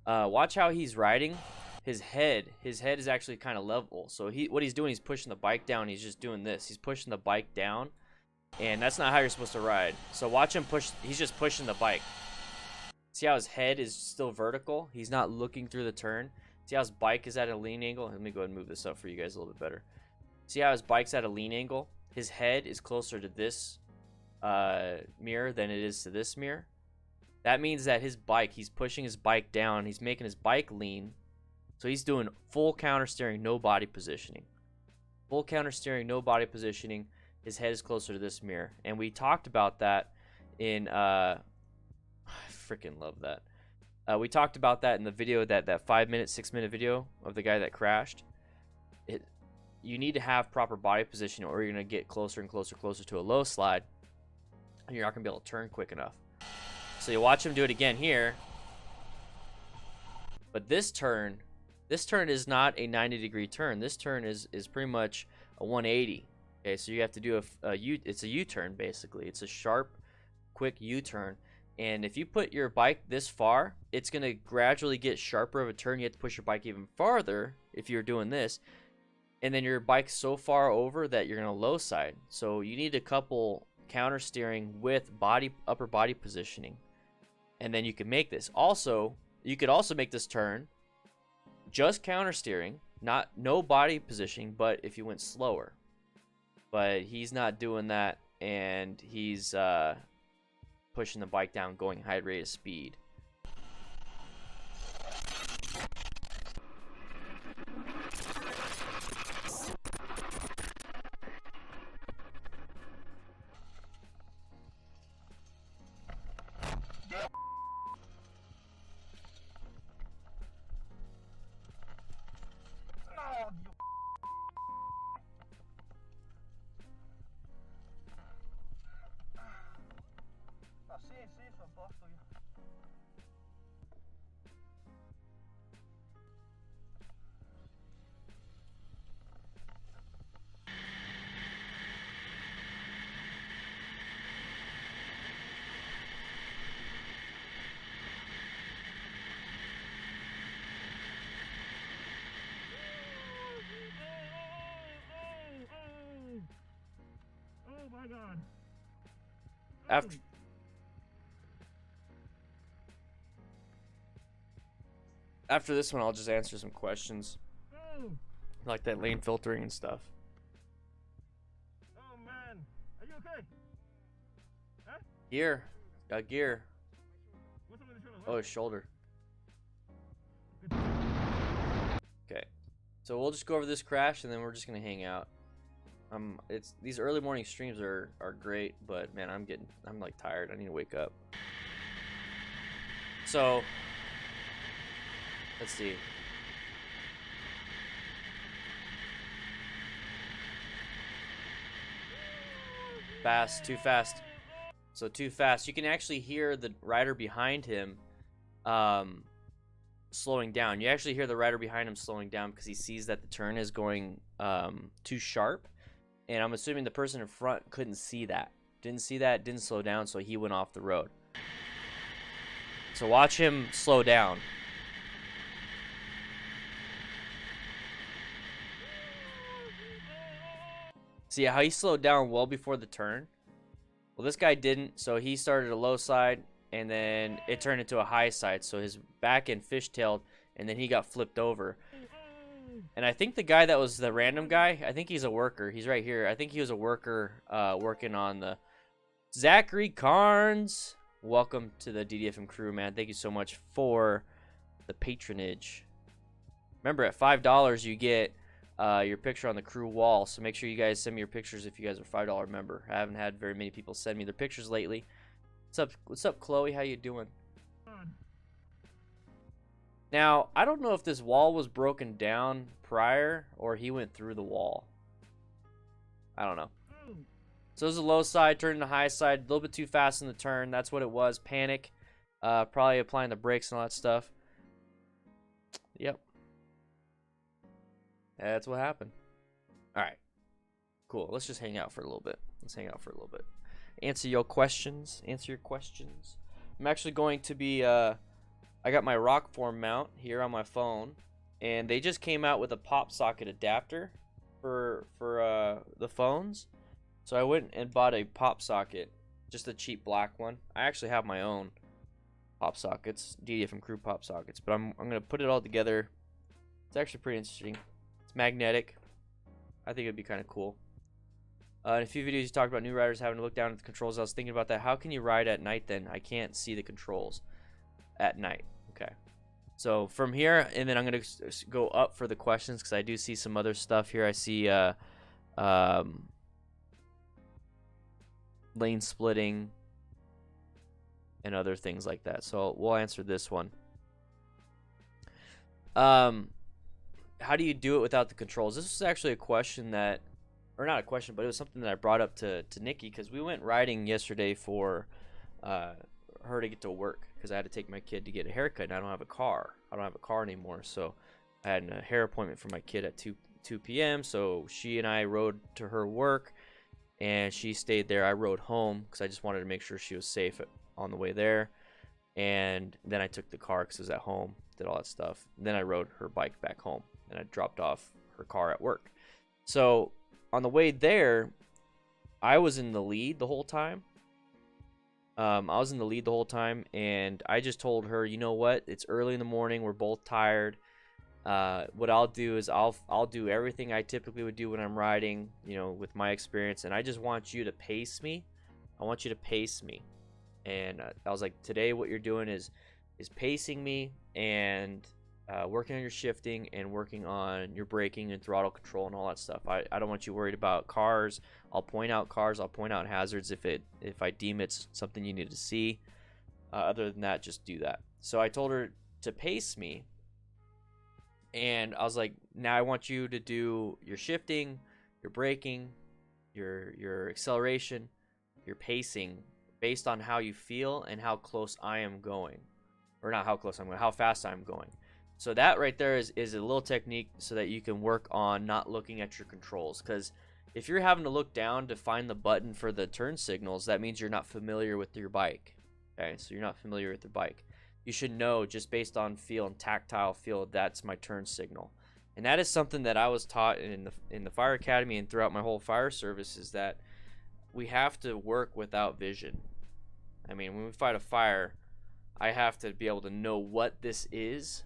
Watch how he's riding. His head is actually kind of level. So what he's doing, he's pushing the bike down. He's just doing this. He's pushing the bike down, and that's not how you're supposed to ride. So watch him push. He's just pushing the bike. See how his head is still vertical? He's not looking through the turn. See how his bike is at a lean angle? Let me go ahead and move this up for you guys a little bit better. See how his bike's at a lean angle? His head is closer to this mirror than it is to this mirror. That means that his bike, he's pushing his bike down. He's making his bike lean. So he's doing full counter steering, no body positioning. Full counter steering, no body positioning. His head is closer to this mirror. And we talked about that in, I freaking love that. We talked about that in the video, that 5-minute, 6-minute video of the guy that crashed. You need to have proper body position, or you're going to get closer and closer to a low slide, and you're not going to be able to turn quick enough. So you watch him do it again here. But this turn is not a 90-degree turn. This turn is pretty much a 180. Okay, so you have to do it's a U-turn basically. It's a sharp, quick U-turn. And if you put your bike this far, it's going to gradually get sharper of a turn. You have to push your bike even farther if you're doing this. And then your bike's so far over that you're going to low side. So you need to couple counter steering with upper body positioning. And then you can make this. Also, you could also make this turn just counter steering, no body positioning, but if you went slower. But he's not doing that, and he's pushing the bike down, going high rate of speed. my god. After this one, I'll just answer some questions, Oh, like that lane filtering and stuff. oh man. Are you okay? Huh? Gear. Got gear. What's up with the shoulder? Oh, his shoulder. Okay. So we'll just go over this crash and then we're just gonna hang out. It's these early morning streams are great, but man, I'm like tired. I need to wake up. So let's see. Fast, too fast. So too fast. You can actually hear the rider behind him slowing down. You actually hear the rider behind him slowing down because he sees that the turn is going too sharp. And I'm assuming the person in front couldn't see that. Didn't see that, didn't slow down, so he went off the road. So watch him slow down. See how he slowed down well before the turn? Well, this guy didn't, so he started a low side, and then it turned into a high side, so his back end fishtailed, and then he got flipped over. And I think the guy that was the random guy, I think he's a worker. He's right here. I think he was a worker working on the... Zachary Carnes! Welcome to the DDFM crew, man. Thank you so much for the patronage. Remember, at $5, you get your picture on the crew wall, so make sure you guys send me your pictures if you guys are a $5 member. I haven't had very many people send me their pictures lately. What's up, Chloe? How you doing? Now, I don't know if this wall was broken down prior or he went through the wall. I don't know. So this is a low side, turned into high side, a little bit too fast in the turn. That's what it was. Panic. Probably applying the brakes and all that stuff. Yep. That's what happened. All right. Cool. Let's just hang out for a little bit. Answer your questions. I'm actually going to be... I got my Rockform mount here on my phone, and they just came out with a pop socket adapter for the phones. So I went and bought a pop socket, just a cheap black one. I actually have my own pop sockets, DDFM crew pop sockets, but I'm gonna put it all together. It's actually pretty interesting. It's magnetic. I think it'd be kind of cool. In a few videos you talked about new riders having to look down at the controls. I was thinking about that. How can you ride at night then? I can't see the controls at night. Okay, so from here, and then I'm gonna go up for the questions because I do see some other stuff here. I see lane splitting and other things like that. So we'll answer this one. How do you do it without the controls? This was actually a question that, or not a question, but it was something that I brought up to Nikki, because we went riding yesterday for her to get to work, because I had to take my kid to get a haircut, and I don't have a car. I don't have a car anymore, so I had a hair appointment for my kid at 2 p.m., so she and I rode to her work, and she stayed there. I rode home because I just wanted to make sure she was safe on the way there, and then I took the car because it was at home, did all that stuff. And then I rode her bike back home, and I dropped off her car at work. So on the way there, I was in the lead the whole time. And I just told her, you know what? It's early in the morning. We're both tired. What I'll do is I'll do everything I typically would do when I'm riding, you know, with my experience, and I just want you to pace me. I want you to pace me. And I was like, today what you're doing is pacing me and working on your shifting and working on your braking and throttle control and all that stuff. I don't want you worried about cars. I'll point out cars. I'll point out hazards if I deem it's something you need to see. Other than that, just do that. So I told her to pace me. And I was like, now I want you to do your shifting, your braking, your acceleration, your pacing based on how you feel and how close I am going. Or not how close I'm going, how fast I'm going. So that right there is a little technique so that you can work on not looking at your controls. Because if you're having to look down to find the button for the turn signals, that means you're not familiar with your bike. Okay, so you're not familiar with the bike. You should know just based on feel and tactile feel, that's my turn signal. And that is something that I was taught in the fire academy and throughout my whole fire service, is that we have to work without vision. I mean, when we fight a fire, I have to be able to know what this is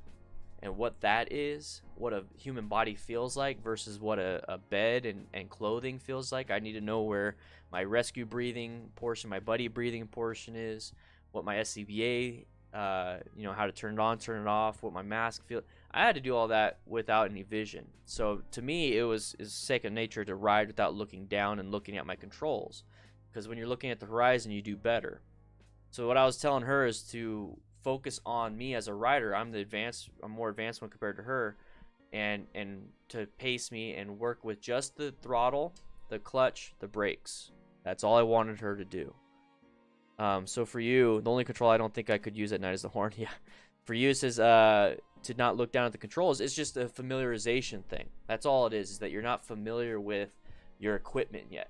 and what that is, what a human body feels like versus what a bed and clothing feels like. I need to know where my rescue breathing portion, my buddy breathing portion is, what my SCBA, how to turn it on, turn it off, what my mask feels. I had to do all that without any vision. So to me, it's second nature to ride without looking down and looking at my controls, because when you're looking at the horizon, you do better. So what I was telling her is to focus on me as a rider. I'm more advanced one compared to her, and to pace me and work with just the throttle, the clutch, the brakes. That's all I wanted her to do. So for you, the only control I don't think I could use at night is the horn. Yeah. For you, it says to not look down at the controls. It's just a familiarization thing. That's all it is that you're not familiar with your equipment yet.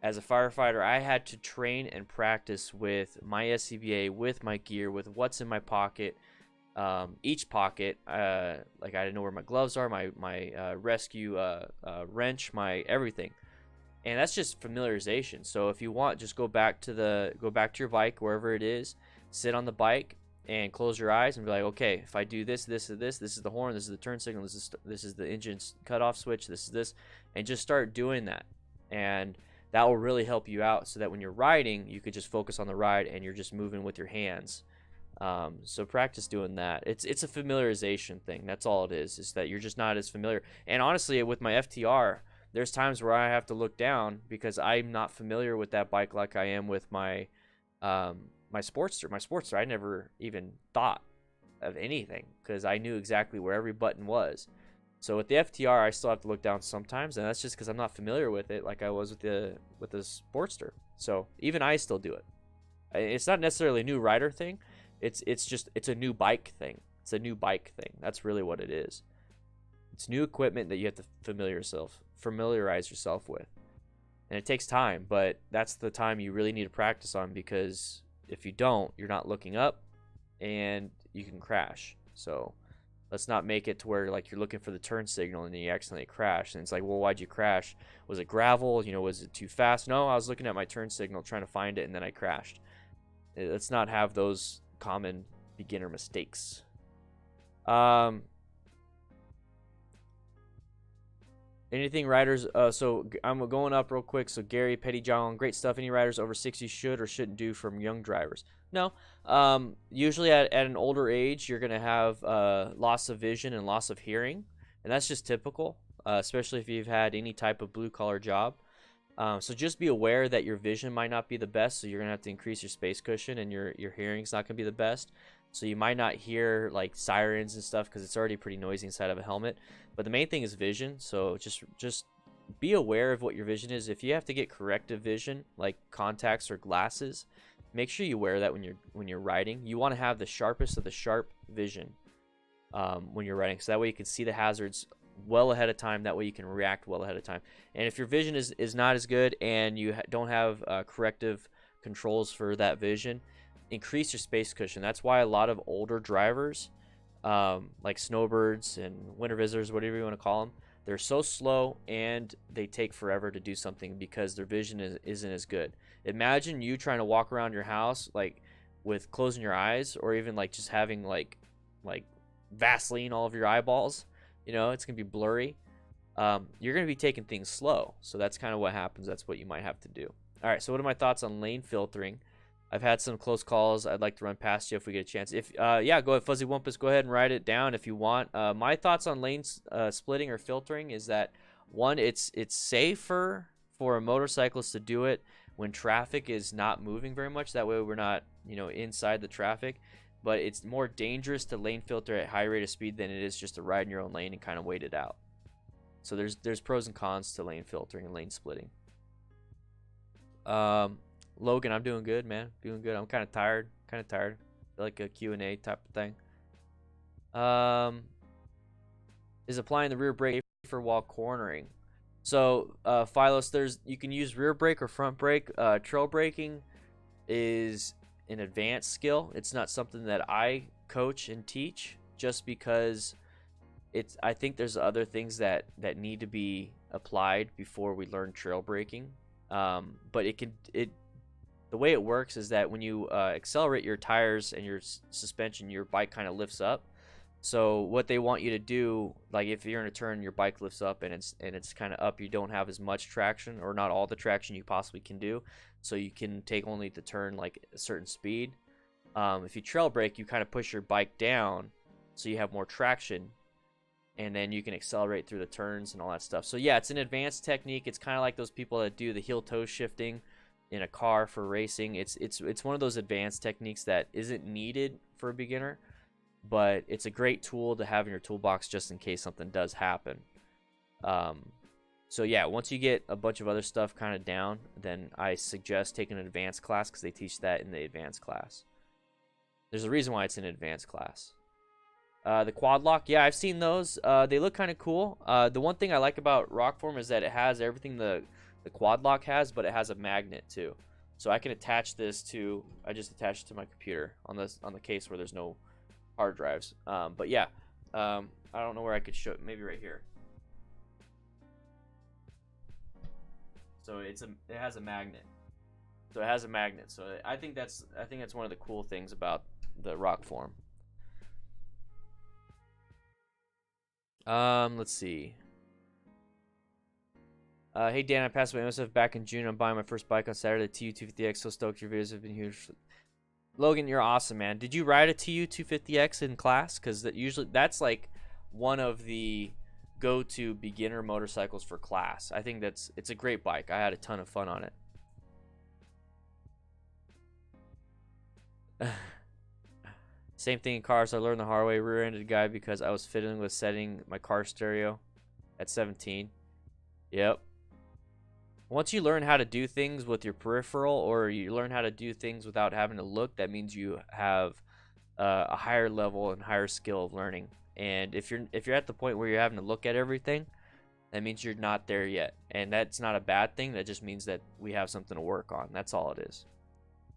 As a firefighter, I had to train and practice with my SCBA, with my gear, with what's in my pocket. Each pocket, like I didn't know where my gloves are, my rescue wrench, my everything. And that's just familiarization. So if you want, just go back to your bike, wherever it is, sit on the bike and close your eyes and be like, okay, if I do this is the horn, this is the turn signal, this is the engine's cutoff switch, this is this, and just start doing that. And that will really help you out, so that when you're riding, you could just focus on the ride and you're just moving with your hands. So practice doing that. It's a familiarization thing. That's all it is that you're just not as familiar. And honestly, with my FTR, there's times where I have to look down because I'm not familiar with that bike like I am with my my Sportster. My Sportster, I never even thought of anything because I knew exactly where every button was. So with the FTR, I still have to look down sometimes, and that's just because I'm not familiar with it like I was with the Sportster. So even I still do it. It's not necessarily a new rider thing. It's a new bike thing. It's a new bike thing. That's really what it is. It's new equipment that you have to familiarize yourself with. And it takes time, but that's the time you really need to practice on, because if you don't, you're not looking up and you can crash. So let's not make it to where like you're looking for the turn signal and then you accidentally crash. And it's like, well, why'd you crash? Was it gravel? Was it too fast? No, I was looking at my turn signal trying to find it and then I crashed. Let's not have those common beginner mistakes. Anything riders, so I'm going up real quick. So Gary, Petty John, great stuff. Any riders over 60 should or shouldn't do from young drivers? No. Usually at an older age, you're going to have loss of vision and loss of hearing. And that's just typical, especially if you've had any type of blue-collar job. So just be aware that your vision might not be the best, so you're going to have to increase your space cushion, and your hearing's not going to be the best. So you might not hear like sirens and stuff because it's already pretty noisy inside of a helmet. But the main thing is vision. So just be aware of what your vision is. If you have to get corrective vision, like contacts or glasses, make sure you wear that when you're riding. You want to have the sharpest of the sharp vision when you're riding, so that way you can see the hazards well ahead of time. That way you can react well ahead of time. And if your vision is not as good and you don't have corrective controls for that vision, increase your space cushion. That's why a lot of older drivers, like snowbirds and winter visitors, whatever you want to call them, they're so slow and they take forever to do something because their vision isn't as good. Imagine you trying to walk around your house like with closing your eyes, or even like just having like Vaseline all over your eyeballs. You know, it's gonna be blurry. You're gonna be taking things slow. So that's kind of what happens. That's what you might have to do. All right. So what are my thoughts on lane filtering? I've had some close calls. I'd like to run past you if we get a chance. If yeah, go ahead, Fuzzy Wumpus. Go ahead and write it down if you want. My thoughts on lane splitting or filtering is that, one, it's safer for a motorcyclist to do it when traffic is not moving very much. That way we're not, you know, inside the traffic. But it's more dangerous to lane filter at high rate of speed than it is just to ride in your own lane and kind of wait it out. So there's pros and cons to lane filtering and lane splitting. Logan, I'm doing good, man. Doing good. I'm kind of tired. Like a Q&A type of thing. Is applying the rear brake safer while cornering? So, Philos, you can use rear brake or front brake. Trail braking is an advanced skill. It's not something that I coach and teach, just because I think there's other things that need to be applied before we learn trail braking. But the way it works is that when you accelerate your tires and your suspension, your bike kind of lifts up. So what they want you to do, like if you're in a turn, your bike lifts up and it's kind of up, you don't have as much traction, or not all the traction you possibly can do. So you can take only the turn like a certain speed. If you trail brake, you kind of push your bike down so you have more traction, and then you can accelerate through the turns and all that stuff. So yeah, it's an advanced technique. It's kind of like those people that do the heel toe shifting in a car for racing. It's one of those advanced techniques that isn't needed for a beginner, but it's a great tool to have in your toolbox just in case something does happen. So yeah, once you get a bunch of other stuff kind of down, then I suggest taking an advanced class, because they teach that in the advanced class. There's a reason why it's an advanced class. The quad lock, yeah, I've seen those. They look kind of cool. The one thing I like about Rockform is that it has everything the quad lock has, but it has a magnet too. So I can attach this to, I just attached it to my computer on the case where there's no hard drives. But yeah, I don't know where I could show it. Maybe right here. So it has a magnet. So I think that's one of the cool things about the Rockform. Let's see. Hey Dan, I passed my MSF back in June. I'm buying my first bike on Saturday, the TU250X. So stoked, your videos have been huge. Logan, you're awesome, man. Did you ride a TU250X in class? Because that's like one of the go-to beginner motorcycles for class. I think it's a great bike. I had a ton of fun on it. Same thing in cars. I learned the hard way. Rear-ended guy because I was fiddling with setting my car stereo at 17. Yep. Once you learn how to do things with your peripheral, or you learn how to do things without having to look, that means you have a higher level and higher skill of learning. And if you're at the point where you're having to look at everything, that means you're not there yet. And that's not a bad thing. That just means that we have something to work on. That's all it is.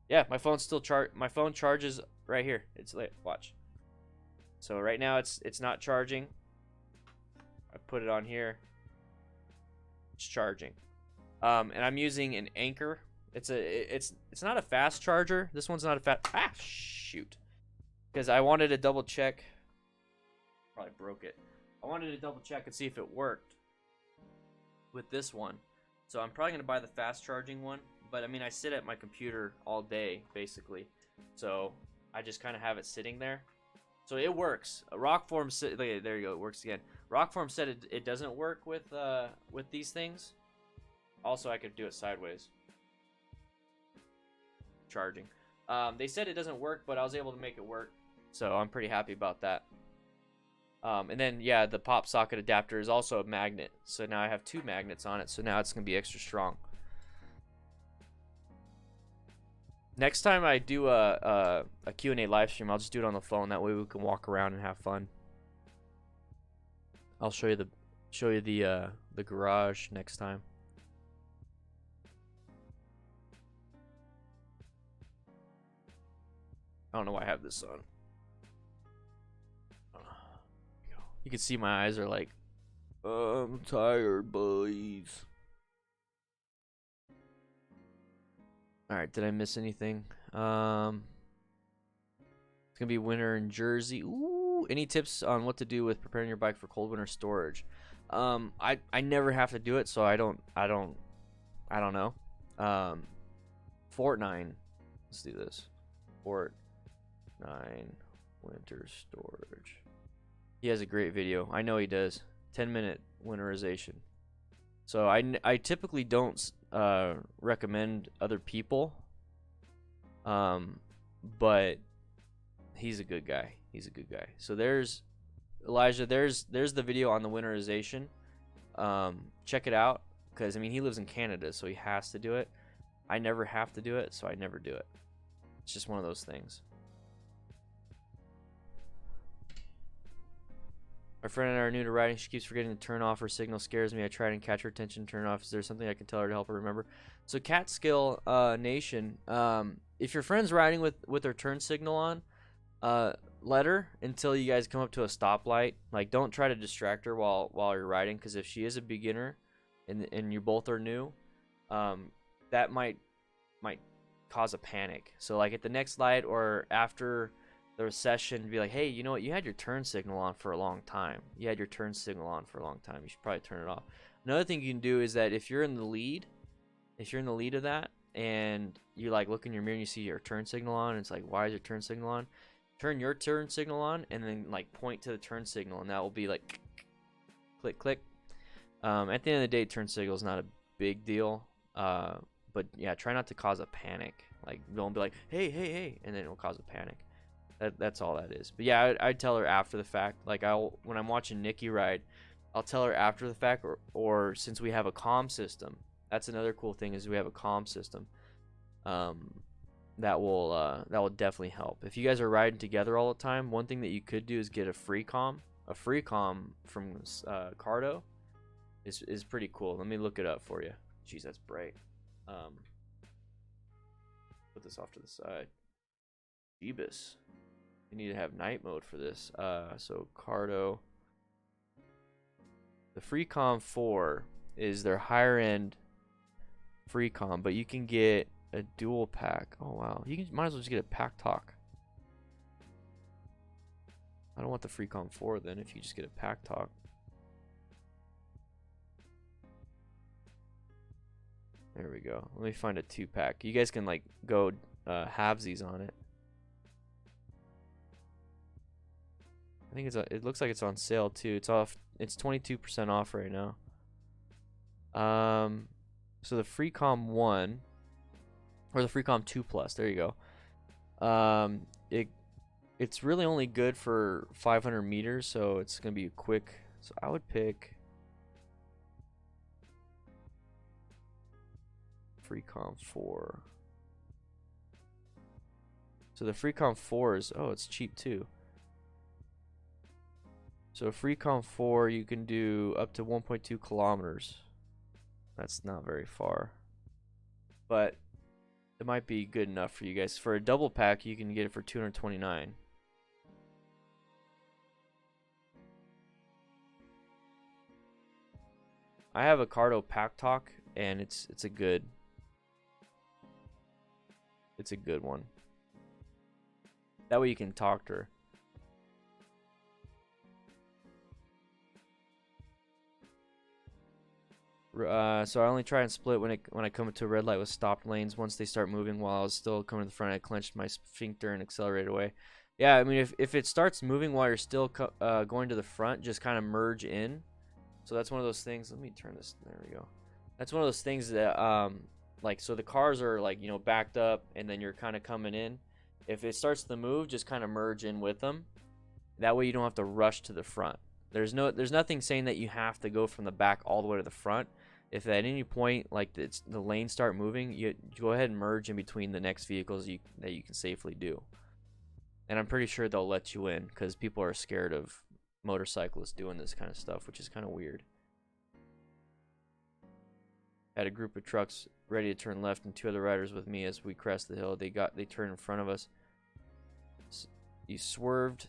Yeah, my phone's still my phone charges right here. It's lit. Watch. So right now it's not charging. I put it on here. It's charging. And I'm using an Anchor. It's not a fast charger. This one's not a fast. Ah, shoot. Because I wanted to double check. Probably broke it. I wanted to double check and see if it worked with this one. So I'm probably gonna buy the fast charging one. But I mean, I sit at my computer all day basically, so I just kind of have it sitting there. So it works. Rockform said, there you go, it works again. Rockform said it doesn't work with these things. Also, I could do it sideways. Charging. They said it doesn't work, but I was able to make it work. So I'm pretty happy about that. And then, yeah, the pop socket adapter is also a magnet. So now I have 2 magnets on it. So now it's going to be extra strong. Next time I do a Q&A live stream, I'll just do it on the phone. That way we can walk around and have fun. I'll show you the garage next time. I don't know why I have this on. You can see my eyes are like, I'm tired, boys. Alright, did I miss anything? It's gonna be winter in Jersey. Ooh, any tips on what to do with preparing your bike for cold winter storage? I never have to do it, so I don't know. Fort 9. Let's do this. Fort 9 winter storage. He has a great video. I know he does. 10-minute winterization. So I typically don't recommend other people. But he's a good guy. He's a good guy. So there's Elijah. There's the video on the winterization. Check it out, because I mean he lives in Canada, so he has to do it. I never have to do it, so I never do it. It's just one of those things. My friend and I are new to riding. She keeps forgetting to turn off her signal. Scares me. I try and catch her attention, turn off. Is there something I can tell her to help her remember? So Catskill Nation, if your friend's riding with her turn signal on, let her until you guys come up to a stoplight. Like, don't try to distract her while you're riding, because if she is a beginner and you both are new, that might cause a panic. So like at the next light or after the session, be like, hey, you know what, you had your turn signal on for a long time. You should probably turn it off. Another thing you can do is that if you're in the lead of that, and you like look in your mirror and you see your turn signal on, and it's like, why is your turn signal on? Turn your turn signal on and then like point to the turn signal, and that will be like click click. At the end of the day, turn signal is not a big deal, but yeah, try not to cause a panic. Like, don't be like, hey, and then it will cause a panic. That's all that is. But yeah, I'd tell her after the fact. Like, when I'm watching Nikki ride, I'll tell her after the fact, or since we have a comm system. That's another cool thing, is we have a comm system. That will definitely help. If you guys are riding together all the time, one thing that you could do is get a free comm. A free comm from Cardo is pretty cool. Let me look it up for you. Jeez, that's bright. Put this off to the side. Jeebus. You need to have night mode for this. So Cardo. The Freecom 4 is their higher end Freecom, but you can get a dual pack. Oh wow, might as well just get a pack talk. I don't want the Freecom 4 then if you just get a pack talk. There we go. Let me find a 2-pack. You guys can like go halvesies on it. I think it looks like it's on sale too. It's off. It's 22% off right now. So the Freecom 1 or the Freecom 2 Plus, there you go. It's really only good for 500 meters, so it's gonna be a quick. So I would pick Freecom 4. So the Freecom 4 is, oh, it's cheap too. So Freecom 4, you can do up to 1.2 kilometers. That's not very far, but it might be good enough for you guys. For a double pack, you can get it for $229. I have a Cardo Pack Talk, and it's a good one. That way you can talk to her. So I only try and split when I come into a red light with stopped lanes. Once they start moving while I was still coming to the front, I clenched my sphincter and accelerated away. Yeah, I mean, if it starts moving while you're still going to the front, just kind of merge in. So that's one of those things. Let me turn this. There we go. That's one of those things that like, so the cars are like, you know, backed up, and then you're kind of coming in, if it starts to move, just kind of merge in with them. That way you don't have to rush to the front. There's nothing saying that you have to go from the back all the way to the front. If at any point like the lanes start moving, you go ahead and merge in between the next vehicles that you can safely do. And I'm pretty sure they'll let you in because people are scared of motorcyclists doing this kind of stuff, which is kind of weird. Had a group of trucks ready to turn left and 2 other riders with me as we crest the hill. They turned in front of us. You swerved,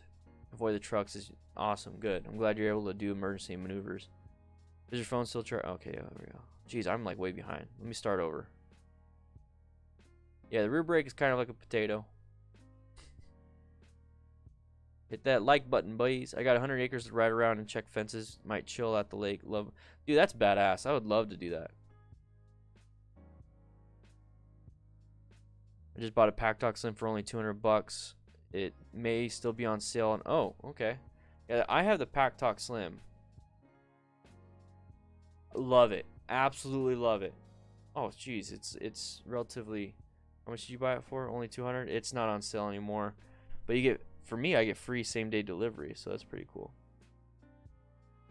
avoid the trucks. Is awesome, good. I'm glad you're able to do emergency maneuvers. Is your phone still charged? Okay, there we go. Jeez, I'm like way behind. Let me start over. Yeah, the rear brake is kind of like a potato. Hit that like button, boys. I got 100 acres to ride around and check fences. Might chill at the lake. Love, dude. That's badass. I would love to do that. I just bought a Pack Talk Slim for only $200. It may still be on sale. And oh, okay. Yeah, I have the Pack Talk Slim. Love it. Absolutely love it. Oh, jeez. It's relatively. How much did you buy it for? Only $200. It's not on sale anymore. But you get. For me, I get free same-day delivery, so that's pretty cool.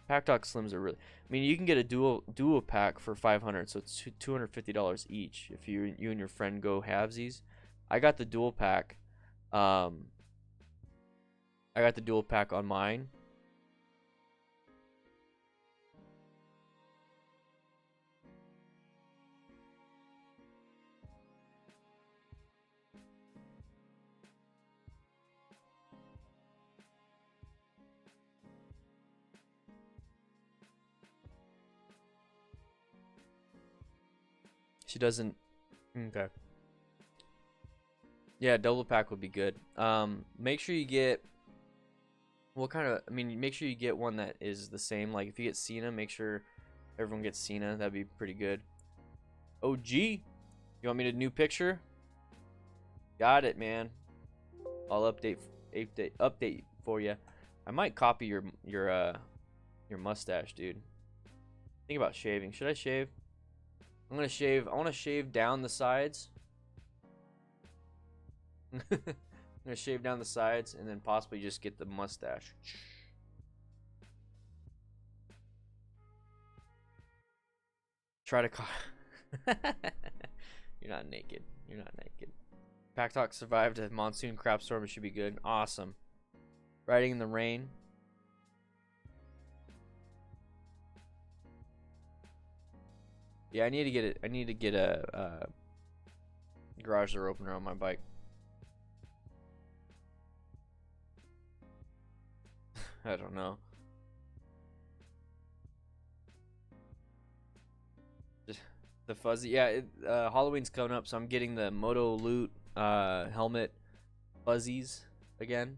Pack Talk Slims are really. I mean, you can get a dual pack for $500, so it's $250 each if you and your friend go halvesies. I got the dual pack. I got the dual pack on mine. She doesn't. Okay. Yeah, double pack would be good. Make sure you get. What kind of? I mean, make sure you get one that is the same. Like if you get Cena, make sure everyone gets Cena. That'd be pretty good. OG, you want me to new picture? Got it, man. I'll update for you. I might copy your mustache, dude. Think about shaving. Should I shave? I'm gonna shave. I want to shave down the sides. I'm gonna shave down the sides and then possibly just get the mustache. Try to. You're not naked. You're not naked. Pack Talk survived a monsoon crap storm. It should be good. Awesome. Riding in the rain. Yeah, I need to get it. I need to get a garage door opener on my bike. I don't know. Just the fuzzy. Yeah, Halloween's coming up, so I'm getting the Moto Loot helmet fuzzies again.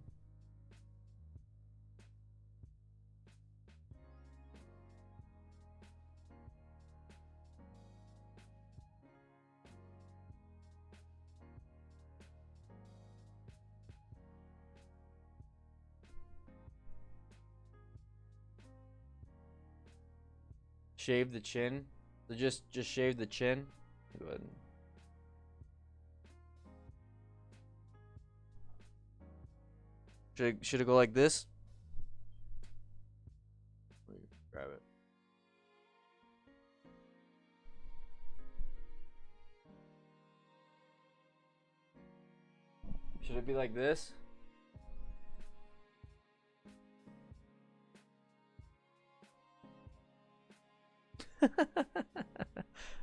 Shave the chin. So just shave the chin. Go ahead. Should it go like this? Grab it. Should it be like this?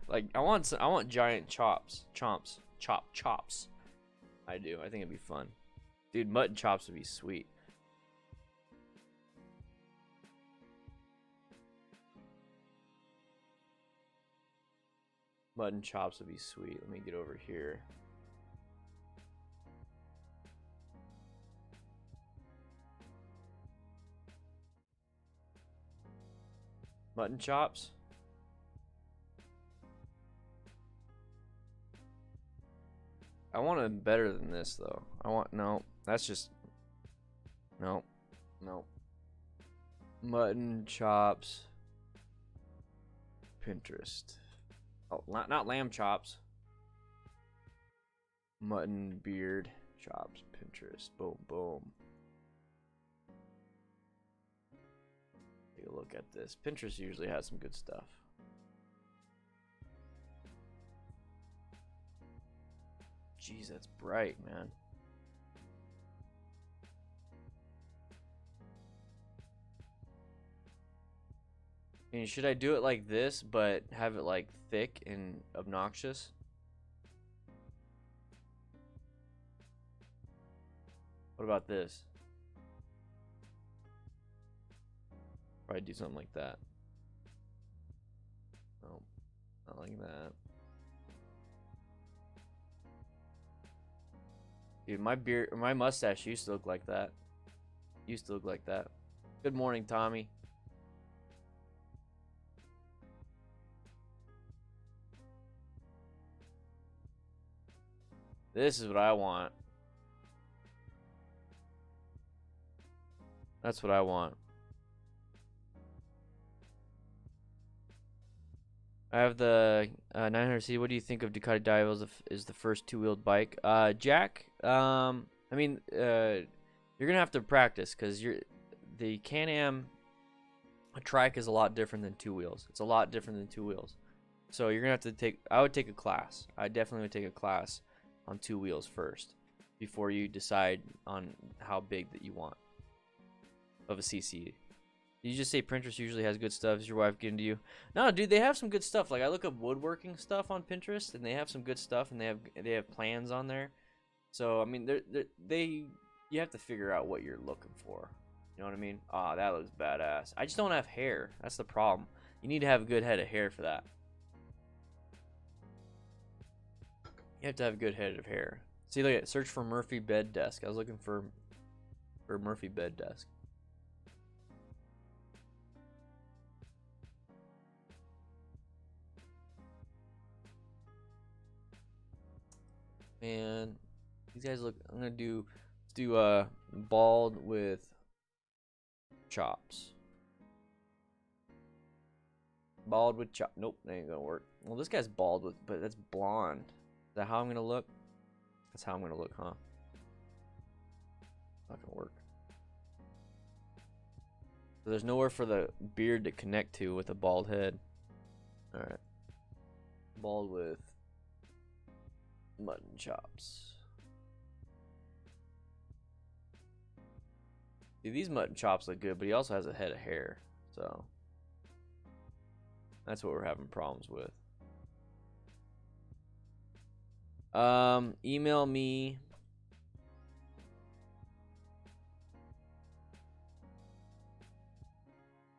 Like I want giant chops. I do. I think it'd be fun. Dude, mutton chops would be sweet. Mutton chops would be sweet. Let me get over here. Mutton chops. I want it better than this though. No, that's just no. Mutton chops. Pinterest. Oh, not lamb chops. Mutton beard. Chops, Pinterest, boom, boom. Take a look at this. Pinterest usually has some good stuff. Jeez, that's bright, man. I mean, should I do it like this, but have it like thick and obnoxious? What about this? Probably do something like that. No, not like that. Dude, my beard, my mustache used to look like that. Used to look like that. Good morning, Tommy. This is what I want. That's what I want. I have the 900C. What do you think of Ducati Dival is the first two-wheeled bike? Jack, I mean, you're gonna have to practice because the Can-Am trike is a lot different than two wheels. It's a lot different than two wheels. So you're gonna have to take. I would take a class. I definitely would take a class on two wheels first before you decide on how big that you want of a CC. You just say Pinterest usually has good stuff. Is your wife getting to you? No, dude, they have some good stuff. Like I look up woodworking stuff on Pinterest, and they have some good stuff, and they have plans on there. So I mean, you have to figure out what you're looking for. You know what I mean? Ah, that looks badass. I just don't have hair. That's the problem. You need to have a good head of hair for that. You have to have a good head of hair. See, look at search for Murphy bed desk. I was looking for Murphy bed desk. Man, these guys look. I'm gonna do. Let's do bald with chops. Bald with chop. Nope, that ain't gonna work. Well, this guy's bald with, but that's blonde. Is that how I'm gonna look? That's how I'm gonna look, huh? Not gonna work. So there's nowhere for the beard to connect to with a bald head. All right. Bald with mutton chops. See, these mutton chops look good, but he also has a head of hair, so that's what we're having problems with. Email me.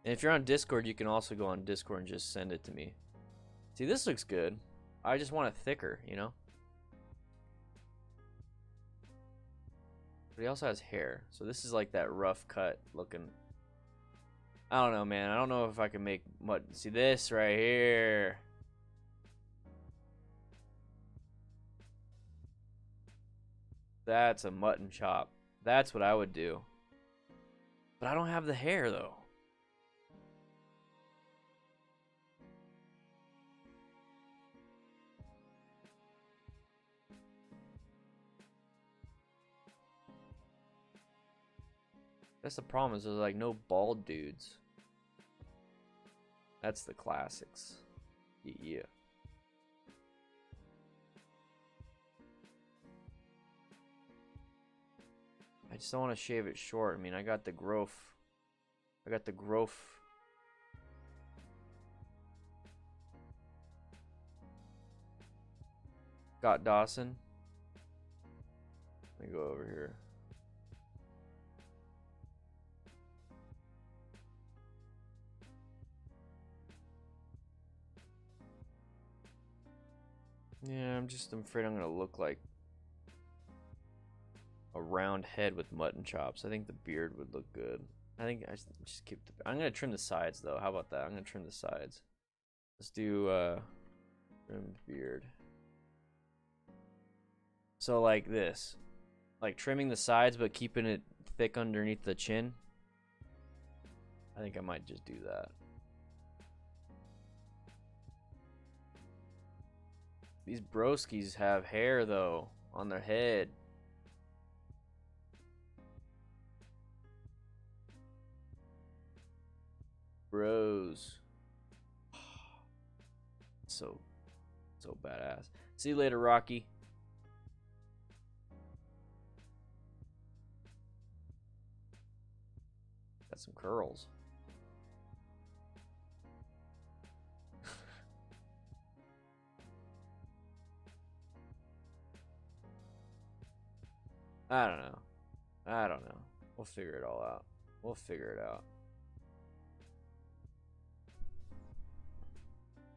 And if you're on Discord, you can also go on Discord and just send it to me. See, this looks good. I just want it thicker, you know? But he also has hair. So this is like that rough cut looking. I don't know, man. I don't know if I can make mutton. See this right here. That's a mutton chop. That's what I would do. But I don't have the hair, though. That's the problem, is there's like no bald dudes. That's the classics. Yeah. I just don't want to shave it short. I mean, I got the growth. Got Dawson. Let me go over here. Yeah, I'm afraid I'm gonna look like a round head with mutton chops. I think the beard would look good. I think I just keep the. I'm gonna trim the sides though. How about that? I'm gonna trim the sides. Let's do trim beard. So like this, like trimming the sides but keeping it thick underneath the chin. I think I might just do that. These broskies have hair though on their head. lose. So badass. See you later, Rocky. Got some curls. I don't know. We'll figure it all out. We'll figure it out.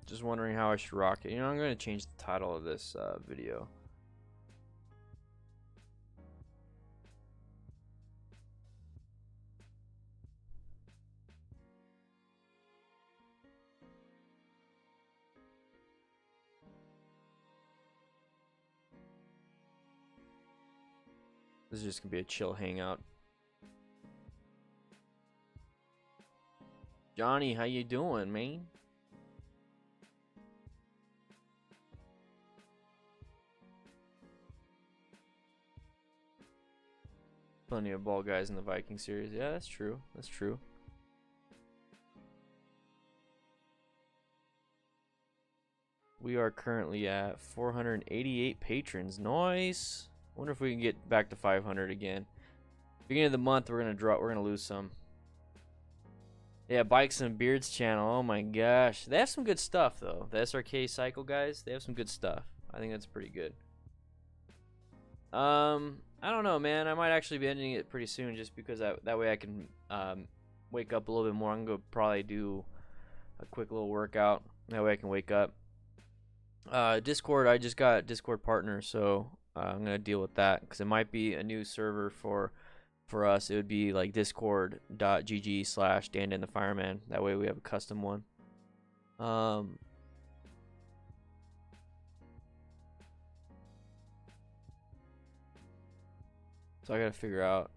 Just wondering how I should rock it. You know, I'm going to change the title of this video. This is just going to be a chill hangout. Johnny, how you doing, man? Plenty of ball guys in the Viking series. Yeah, that's true. That's true. We are currently at 488 patrons. Nice. Wonder if we can get back to 500 again. Beginning of the month, we're gonna lose some. Yeah, Bikes and Beards channel. Oh my gosh, they have some good stuff though. The SRK Cycle guys, they have some good stuff. I think that's pretty good. I don't know, man. I might actually be ending it pretty soon, just because that way I can wake up a little bit more. I'm gonna go probably do a quick little workout. That way I can wake up. Discord, I just got Discord partner, so I'm gonna deal with that because it might be a new server for us. It would be like discord.gg/DanDanTheFireman. That way we have a custom one. So I gotta figure out.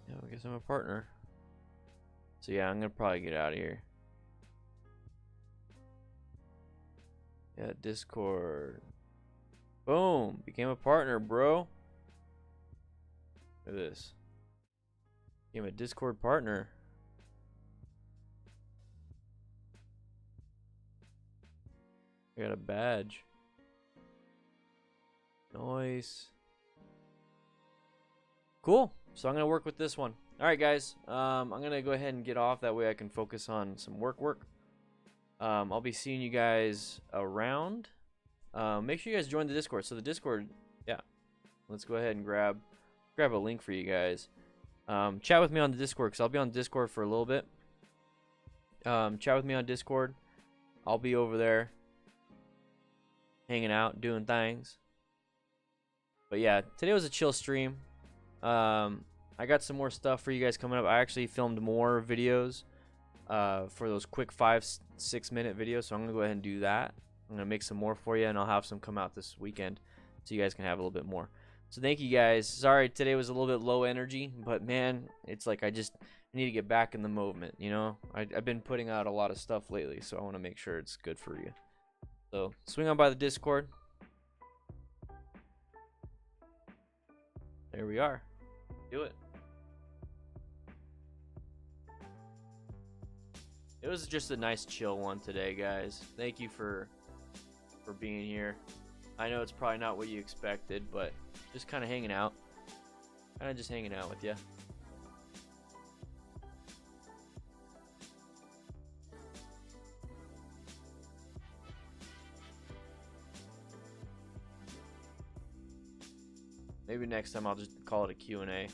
Yeah, I guess I'm a partner. So yeah, I'm gonna probably get out of here. Yeah, Discord. Boom! Became a partner, bro. Look at this. Became a Discord partner. I got a badge. Nice. Cool. So I'm gonna work with this one. All right, guys. I'm gonna go ahead and get off. That way I can focus on some work. I'll be seeing you guys around. Make sure you guys join the Discord. So the Discord, yeah. Let's go ahead and grab a link for you guys. Chat with me on the Discord, because I'll be on Discord for a little bit. Chat with me on Discord. I'll be over there hanging out, doing things. But yeah, today was a chill stream. I got some more stuff for you guys coming up. I actually filmed more videos for those quick 5-6 minute videos, so I'm gonna go ahead and do that. I'm gonna make some more for you, and I'll have some come out this weekend so you guys can have a little bit more. So thank you guys. Sorry today was a little bit low energy, but man, it's like I need to get back in the movement, you know. I've been putting out a lot of stuff lately, so I want to make sure it's good for you. So swing on by the Discord. There we are. Do it. It was just a nice chill one today, guys. Thank you for being here. I know it's probably not what you expected, but just kind of hanging out. Kind of just hanging out with you. Maybe next time I'll just call it a Q&A.